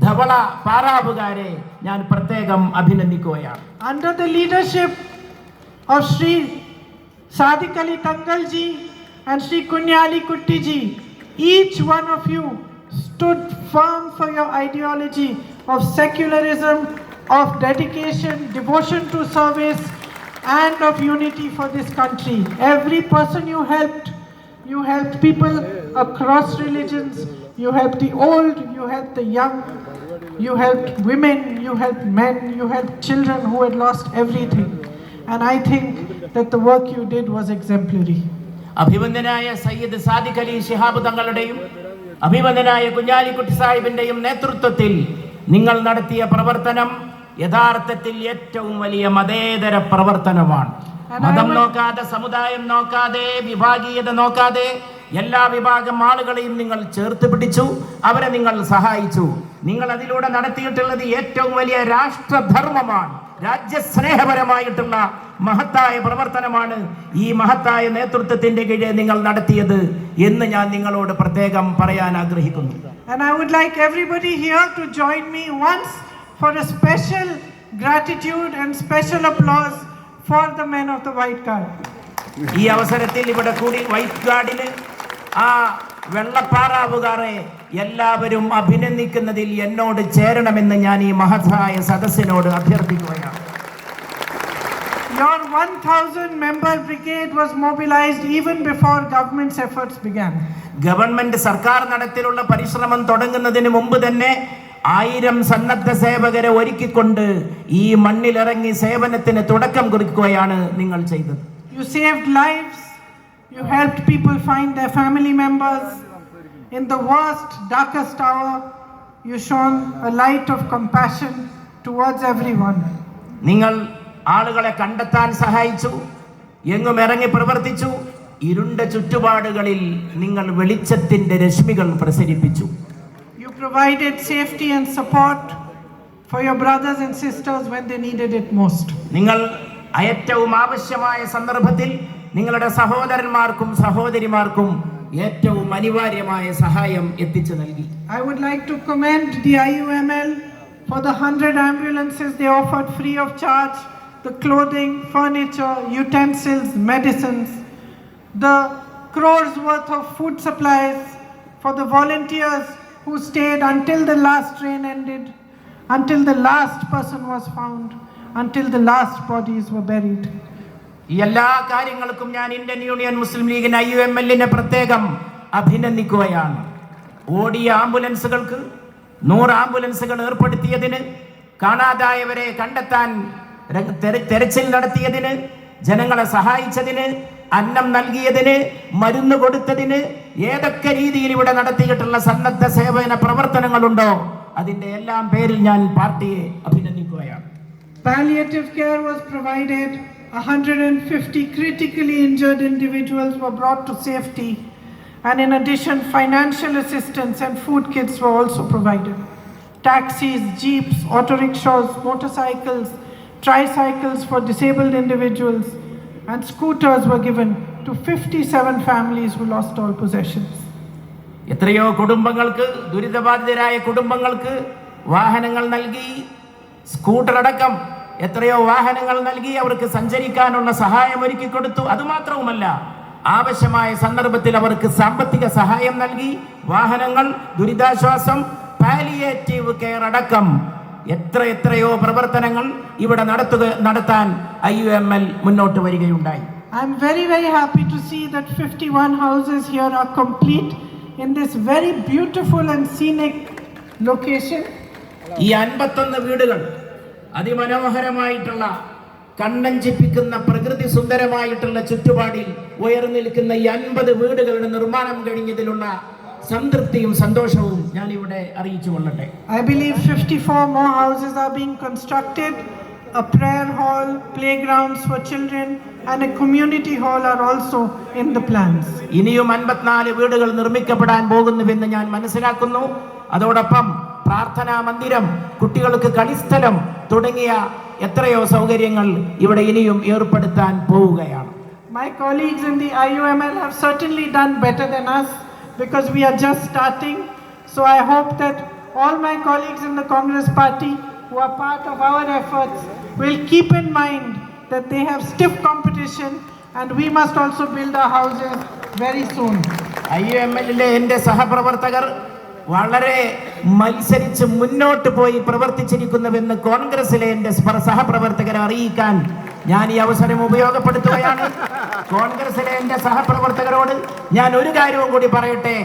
ധവള പാറാവുകാരെ ഞാൻ പ്രത്യേകം അഭിനന്ദിക്കുകയാണ്. Under the leadership of Sri Sadiq Ali Tangal ji and Sri Kunyali Kutti ji, each one of you stood firm for your ideology of secularism, of dedication, devotion to service, and of unity for this country. Every person you helped people across religions, you helped the old, you helped the young, you helped women, you helped men, you helped children who had lost everything. And I think that the work you did was exemplary. അഭിവന്ദനായ Sayyid Sadiq Ali Shihab തങ്ങളുടെയും അഭിവന്ദനായ Kunhalikutty സാഹിബിന്റെയും നേതൃത്വത്തിൽ നിങ്ങൾ നടത്തിയ പ്രവർത്തനം യഥാർത്ഥത്തിൽ ഏറ്റവും വലിയ മതേതര പ്രവർത്തനമാണ്. മതം നോക്കാതെ, സമുദായം നോക്കാതെ, വിഭാഗീയത നോക്കാതെ എല്ലാ വിഭാഗം ആളുകളെയും നിങ്ങൾ ചേർത്ത് പിടിച്ചു, അവരെ നിങ്ങൾ സഹായിച്ചു. നിങ്ങൾ അതിലൂടെ നടത്തിയിട്ടുള്ളത് ഏറ്റവും വലിയ രാഷ്ട്രധർമ്മമാണ്, രാജ്യസ്നേഹപരമായിട്ടുള്ള മഹത്തായ പ്രവർത്തനമാണ് ഈ മഹത്തായ നേതൃത്വത്തിന്റെ കീഴിൽ നിങ്ങൾ നടത്തിയത് എന്ന് ഞാൻ നിങ്ങളോട് പ്രത്യേകം പറയാൻ ആഗ്രഹിക്കുന്നു. And I would like everybody here to join me once for a special gratitude and special applause for the men of the White Guard. ഈ അവസരത്തിൽ ഇവിടെ കൂടി വൈറ്റ് ഗാർഡിന്, ആ വെള്ളപ്പാറാവുകാരെ എല്ലാവരും അഭിനന്ദിക്കുന്നതിൽ എന്നോട് ചേരണമെന്ന് ഞാൻ ഈ മഹത്തായ സദസ്സിനോട് അഭ്യർത്ഥിക്കുകയാണ്. Your 1,000 member brigade was mobilized even before government's efforts began. Government സർക്കാർ നടത്തിലുള്ള പരിശ്രമം തുടങ്ങുന്നതിന് മുമ്പ് തന്നെ 1000 സന്നദ്ധ സേവകരെ ഒരുക്കിക്കൊണ്ട് ഈ മണ്ണിലിറങ്ങി സേവനത്തിന് തുടക്കം കുറിക്കുകയാണ് നിങ്ങൾ ചെയ്തത്. You saved lives. You helped people find their family members. In the worst, darkest hour, you shone a light of compassion towards everyone. നിങ്ങൾ ആളുകളെ കണ്ടെത്താൻ സഹായിച്ചു, എങ്ങും ഇറങ്ങി പ്രവർത്തിച്ചു. ഇരുണ്ട ചുറ്റുപാടുകളിൽ നിങ്ങൾ വെളിച്ചത്തിന്റെ രശ്മികൾ പ്രസരിപ്പിച്ചു. You provided safety and support for your brothers and sisters when they needed it most. നിങ്ങൾ ഏറ്റവും ആവശ്യമായ സന്ദർഭത്തിൽ നിങ്ങളുടെ സഹോദരന്മാർക്കും സഹോദരിമാർക്കും ഏറ്റവും അനിവാര്യമായ സഹായം എത്തിച്ചു നൽകി. I would like to commend the IUML for the 100 ambulances they offered free of charge, the clothing, furniture, utensils, medicines, the crores worth of food supplies for the volunteers who stayed until the last train ended, until the last person was found, until the last bodies were buried. ഈ എല്ലാ കാര്യങ്ങൾക്കും ഞാൻ Indian union മുസ്ലിം ലീഗിന് IUML-നെ പ്രത്യേകം അഭിനന്ദിക്കുകയാണ്. ഓടിയ ആംബുലൻസുകൾക്ക് 100 ആംബുലൻസുകൾ ഏർപ്പെടുത്തിയതിന്, കാണാതായവരെ കണ്ടെത്താൻ തെരച്ചിൽ നടത്തിയതിന്, ജനങ്ങളെ സഹായിച്ചതിന്, അന്നം നൽകിയതിന്, മരുന്ന് കൊടുത്തതിന്, ഏതൊക്കെ രീതിയിൽ ഇവിടെ നടത്തിയിട്ടുള്ള സന്നദ്ധ സേവന പ്രവർത്തനങ്ങളുണ്ടോ അതിന്റെ എല്ലാം പേരിൽ ഞാൻ പാർട്ടിയെ അഭിനന്ദിക്കുകയാണ്. Palliative care was provided. 150 critically injured individuals were brought to safety, and in addition, financial assistance and food kits were also provided. Taxis, jeeps, auto rickshaws, motorcycles, tricycles for disabled individuals, and scooters were given to 57 families who lost all possessions. എത്രയോ കുടുംബങ്ങൾക്ക്, ദുരിതബാധിതരായ കുടുംബങ്ങൾക്ക് വാഹനങ്ങൾ നൽകി, scooter അടക്കം എത്രയോ വാഹനങ്ങൾ നൽകി അവർക്ക് സഞ്ചരിക്കാനുള്ള സഹായം ഒരുക്കി കൊടുത്തു. അതുമാത്രവുമല്ല, ആവശ്യമായ സന്ദർഭത്തിൽ അവർക്ക് സാമ്പത്തിക സഹായം നൽകി. വാഹനങ്ങൾ, ദുരിതാശ്വാസം, പാലിയേറ്റീവ് കെയർ അടക്കം എത്രയോ പ്രവർത്തനങ്ങൾ ഇവിടെ നടത്താൻ IUML മുന്നോട്ട് വരികയുണ്ടായി. I am very happy to see that 51 houses here are complete in this very beautiful and scenic location. ഈ 51 വീടുകൾ അതിമനോഹരമായിട്ടുള്ള, കണ്ണഞ്ചിപ്പിക്കുന്ന, പ്രകൃതി സുന്ദരമായിട്ടുള്ള ചുറ്റുപാടിൽ ഉയർന്നു നിൽക്കുന്ന ഈ 50 വീടുകളുടെ നിർമ്മാണം കഴിഞ്ഞതിലുള്ള സംതൃപ്തിയും സന്തോഷവും ഞാൻ ഇവിടെ അറിയിച്ചു കൊള്ളട്ടെ. I believe 54 more houses are being constructed. A prayer hall, playgrounds for children, and a community hall are also in the plans. ഇനിയും 54 വീടുകൾ നിർമ്മിക്കപ്പെടാൻ പോകുന്നുവെന്ന് ഞാൻ മനസ്സിലാക്കുന്നു. അതോടൊപ്പം പ്രാർത്ഥനാ മന്ദിരം, കുട്ടികൾക്ക് കളിസ്ഥലം തുടങ്ങിയ എത്രയോ സൗകര്യങ്ങൾ ഇവിടെ ഇനിയും ഏർപ്പെടുത്താൻ പോവുകയാണ്. My colleagues in the IUML have certainly done better than us because we are just starting. So I hope that all my colleagues in the Congress party who are part of our efforts will keep in mind that they have stiff competition and we must also build our houses very soon. IUML-ലെ എൻ്റെ സഹപ്രവർത്തകർ വളരെ മത്സരിച്ച് മുന്നോട്ട് പോയി പ്രവർത്തിച്ചിരിക്കുന്നുവെന്ന് കോൺഗ്രസിലെ എൻ്റെ സഹപ്രവർത്തകരെ അറിയിക്കാൻ ഞാൻ ഈ അവസരം ഉപയോഗപ്പെടുത്തുകയാണ്. കോൺഗ്രസിലെ എൻ്റെ സഹപ്രവർത്തകരോട് ഞാൻ ഒരു കാര്യവും കൂടി പറയട്ടെ.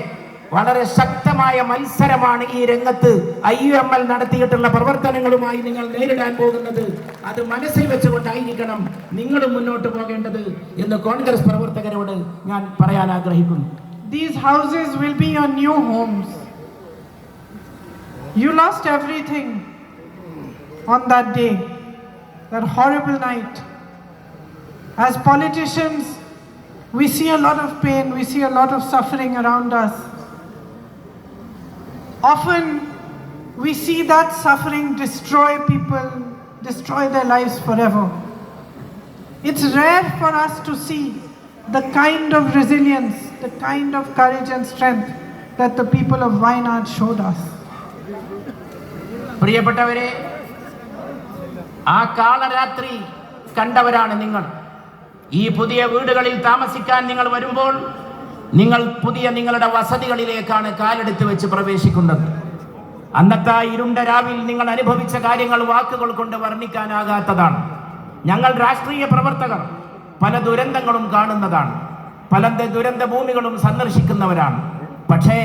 വളരെ ശക്തമായ മത്സരമാണ് ഈ രംഗത്ത് IUML നടത്തിയിട്ടുള്ള പ്രവർത്തനങ്ങളുമായി നിങ്ങൾ നേരിടാൻ പോകുന്നത്. അത് മനസ്സിൽ വെച്ചുകൊണ്ടായിരിക്കണം നിങ്ങളും മുന്നോട്ട് പോകേണ്ടത് എന്ന് കോൺഗ്രസ് പ്രവർത്തകരോട് ഞാൻ പറയാൻ ആഗ്രഹിക്കുന്നു. These houses will be your new homes. You lost everything on that day, that horrible night. As politicians, we see a lot of pain, we see a lot of suffering around us. Often we see that suffering destroy people, destroy their lives forever. It's rare for us to see the kind of resilience, the kind of courage and strength that the people of Wayanad showed us. പ്രിയപ്പെട്ടവരെ, ആ കാളരാത്രി കണ്ടവരാണ് നിങ്ങൾ. ഈ പുതിയ വീടുകളിൽ താമസിക്കാൻ നിങ്ങൾ വരുമ്പോൾ നിങ്ങൾ നിങ്ങളുടെ വസതികളിലേക്കാണ് കാലെടുത്ത് വെച്ച് പ്രവേശിക്കുന്നത്. അന്നത്തെ ഇരുണ്ട രാവിൽ നിങ്ങൾ അനുഭവിച്ച കാര്യങ്ങൾ വാക്കുകൾ കൊണ്ട് വർണ്ണിക്കാനാകാത്തതാണ്. ഞങ്ങൾ രാഷ്ട്രീയ പ്രവർത്തകർ പല ദുരന്തങ്ങളും കാണുന്നതാണ്, പല ദുരന്ത ഭൂമികളും സന്ദർശിക്കുന്നവരാണ്. പക്ഷേ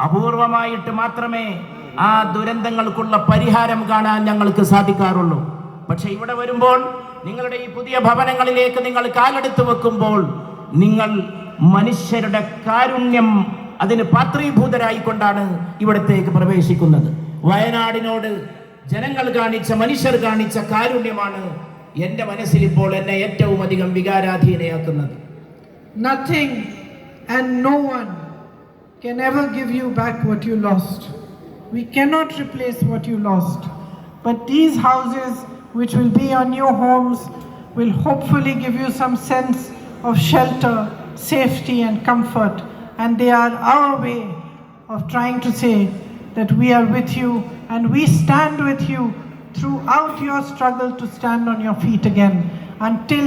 അപൂർവമായിട്ട് മാത്രമേ ആ ദുരന്തങ്ങൾക്കുള്ള പരിഹാരം കാണാൻ ഞങ്ങൾക്ക് സാധിക്കാറുള്ളൂ. പക്ഷെ ഇവിടെ വരുമ്പോൾ, നിങ്ങളുടെ ഈ പുതിയ ഭവനങ്ങളിലേക്ക് നിങ്ങൾ കാലെടുത്ത് വെക്കുമ്പോൾ, നിങ്ങൾ മനുഷ്യരുടെ കാരുണ്യം അതിന് പാത്രീഭൂതരായിക്കൊണ്ടാണ് ഇവിടത്തേക്ക് പ്രവേശിക്കുന്നത്. വയനാടിനോട് ജനങ്ങൾ കാണിച്ച, മനുഷ്യർ കാണിച്ച കാരുണ്യമാണ് എൻ്റെ മനസ്സിൽ ഇപ്പോൾ എന്നെ ഏറ്റവും അധികം വികാരാധീനയാക്കുന്നത്. Nothing and no one can ever give you back what you lost. We cannot replace what you lost. but these houses, which will be your new homes, will hopefully give you some sense of shelter, safety and comfort. And they are our way of trying to say that we are with you and we stand with you throughout your struggle to stand on your feet again, until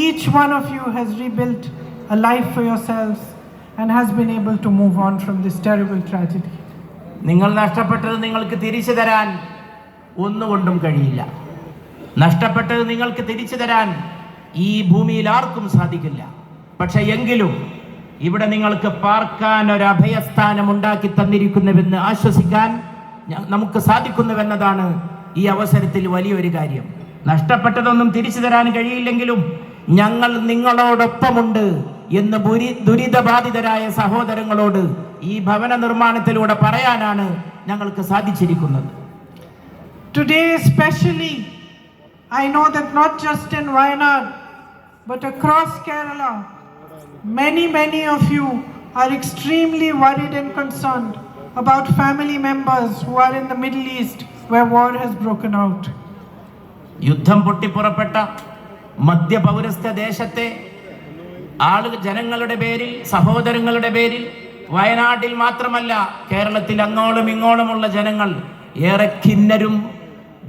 each one of you has rebuilt a life for yourselves and has been able to move on from this terrible tragedy. നിങ്ങൾ നഷ്ടപ്പെട്ടത് നിങ്ങൾക്ക് തിരിച്ചു തരാൻ ഒന്നുകൊണ്ടും കഴിയില്ല. നഷ്ടപ്പെട്ടത് നിങ്ങൾക്ക് തിരിച്ചു തരാൻ ഈ ഭൂമിയിൽ ആർക്കും സാധിക്കില്ല. പക്ഷെ എങ്കിലും ഇവിടെ നിങ്ങൾക്ക് പാർക്കാൻ ഒരു അഭയസ്ഥാനം ഉണ്ടാക്കി തന്നിരിക്കുന്നുവെന്ന് ആശ്വസിക്കാൻ നമുക്ക് സാധിക്കുന്നുവെന്നതാണ് ഈ അവസരത്തിൽ വലിയൊരു കാര്യം. നഷ്ടപ്പെട്ടതൊന്നും തിരിച്ചു തരാൻ കഴിയില്ലെങ്കിലും ഞങ്ങൾ നിങ്ങളോടൊപ്പമുണ്ട് എന്ന് ദുരിതബാധിതരായ സഹോദരങ്ങളോട് ഈ ഭവന നിർമ്മാണത്തിലൂടെ പറയാനാണ് ഞങ്ങൾക്ക് സാധിച്ചിരിക്കുന്നത്. Today especially, I know that not just in Wayanad, but across Kerala, many of you are extremely worried and concerned about family members who are in the Middle East where war has broken out. യുദ്ധം പൊട്ടിപ്പുറപ്പെട്ട മധ്യപൗരസ്ത്യ ദേശത്തെ ജനങ്ങളുടെ പേരിൽ, സഹോദരങ്ങളുടെ പേരിൽ വയനാട്ടിൽ മാത്രമല്ല കേരളത്തിൽ അങ്ങോളം ഇങ്ങോളമുള്ള ജനങ്ങൾ ഏറെ ഖിന്നരും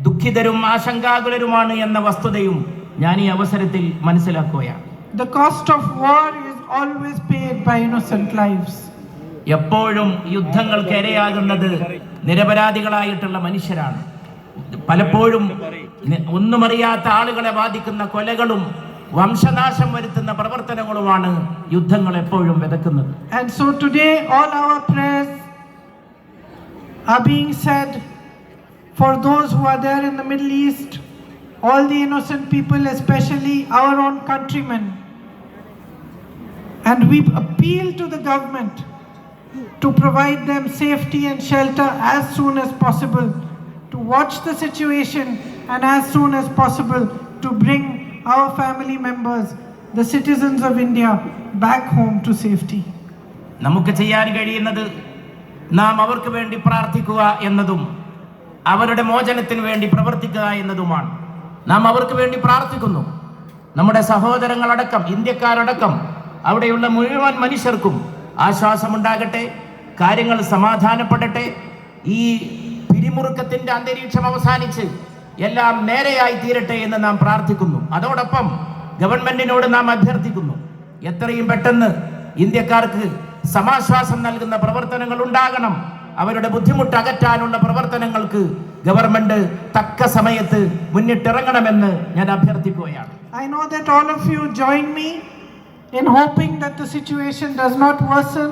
ദുഃഖിതരും ആശങ്കാകുലരുമാണ് എന്ന വസ്തുതയും ഞാൻ ഈ അവസരത്തിൽ മനസ്സിലാക്കുകയാണ്. The cost of war is always paid by innocent lives. എപ്പോഴും യുദ്ധങ്ങൾക്ക് ഇരയാകുന്നത് നിരപരാധികളായിട്ടുള്ള മനുഷ്യരാണ്. പലപ്പോഴും ഒന്നുമറിയാത്ത ആളുകളെ ബാധിക്കുന്ന കൊലകളും വംശനാശം വരുത്തുന്ന പ്രവർത്തനങ്ങളുമാണ് യുദ്ധങ്ങൾ എപ്പോഴും വിതക്കുന്നത്. And so today all our prayers are being said for those who are there in the Middle East, all the innocent people, especially our own countrymen. And we appeal to the government to provide them safety and shelter as soon as possible, to watch the situation and as soon as possible to bring our family members, the citizens of India, back home to safety. നമുക്ക് ചെയ്യാൻ കഴിയുന്നത് നാം അവർക്ക് വേണ്ടി പ്രാർത്ഥിക്കുക എന്നതും അവരുടെ മോചനത്തിന് വേണ്ടി പ്രവർത്തിക്കുക എന്നതുമാണ്. നാം അവർക്ക് വേണ്ടി പ്രാർത്ഥിക്കുന്നു. നമ്മുടെ സഹോദരങ്ങളടക്കം, ഇന്ത്യക്കാരടക്കം അവിടെയുള്ള മുഴുവൻ മനുഷ്യർക്കും ആശ്വാസമുണ്ടാകട്ടെ, കാര്യങ്ങൾ സമാധാനപ്പെടട്ടെ, ഈ പിരിമുറുക്കത്തിന്റെ അന്തരീക്ഷം അവസാനിച്ച് എല്ലാം നേരെയായി തീരട്ടെ എന്ന് നാം പ്രാർത്ഥിക്കുന്നു. അതോടൊപ്പം ഗവൺമെന്റിനോട് നാം അഭ്യർത്ഥിക്കുന്നു, എത്രയും പെട്ടെന്ന് ഇന്ത്യക്കാർക്ക് സമാശ്വാസം നൽകുന്ന പ്രവർത്തനങ്ങൾ ഉണ്ടാകണം. അവരുടെ ബുദ്ധിമുട്ട് അകറ്റാനുള്ള പ്രവർത്തനങ്ങൾക്ക് ഗവൺമെന്റ് തക്ക സമയത്ത് മുന്നിട്ടിറങ്ങണമെന്ന് ഞാൻ അഭ്യർത്ഥിക്കുകയാണ്. I know that all of you join me in hoping that the situation does not worsen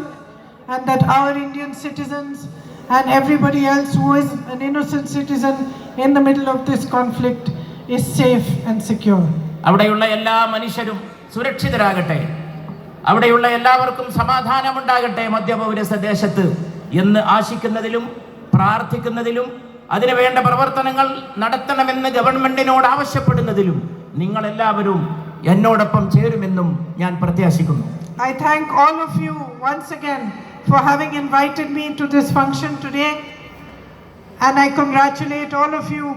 and that our Indian citizens and everybody else who is an innocent citizen in the middle of this conflict is safe and secure. അവിടെയുള്ള എല്ലാ മനുഷ്യരും സുരക്ഷിതരാകട്ടെ, അവിടെയുള്ള എല്ലാവർക്കും സമാധാനമുണ്ടാകട്ടെ മധ്യപൗരസ്ത്യ ദേശത്ത് എന്ന് ആശിക്കുന്നതിലും പ്രാർത്ഥിക്കുന്നതിലും അതിനു വേണ്ട പ്രവർത്തനങ്ങൾ നടത്തണമെന്ന് ഗവൺമെന്റിനോട് ആവശ്യപ്പെടുന്നതിലും നിങ്ങൾ എല്ലാവരും എന്നോടൊപ്പം ചേരുമെന്നും ഞാൻ പ്രത്യാശിക്കുന്നു. I thank all of you once again for having invited me to this function today, and I congratulate all of you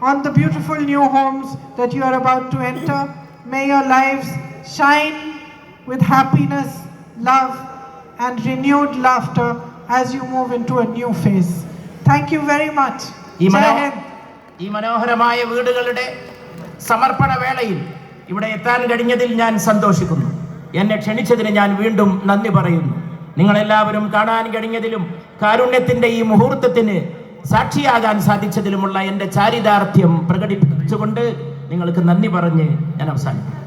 on the beautiful new homes that you are about to enter. May your lives shine with happiness, love and renewed laughter as you move into a new phase. Thank you very much. ഈ മനോഹരമായ വീടുകളുടെ സമർപ്പണ വേളയിൽ ഇവിടെ എത്താൻ കഴിഞ്ഞതിൽ ഞാൻ സന്തോഷിക്കുന്നു. എന്നെ ക്ഷണിച്ചതിന് ഞാൻ വീണ്ടും നന്ദി പറയുന്നു. നിങ്ങളെല്ലാവരും കാണാൻ കഴിഞ്ഞതിലും കാരുണ്യത്തിന്റെ ഈ മുഹൂർത്തത്തിന് സാക്ഷിയാകാൻ സാധിച്ചതിലുമുള്ള എൻ്റെ ചാരിതാർത്ഥ്യം പ്രകടിപ്പിച്ചുകൊണ്ട് നിങ്ങൾക്ക് നന്ദി പറഞ്ഞ് ഞാൻ അവസാനിക്കും.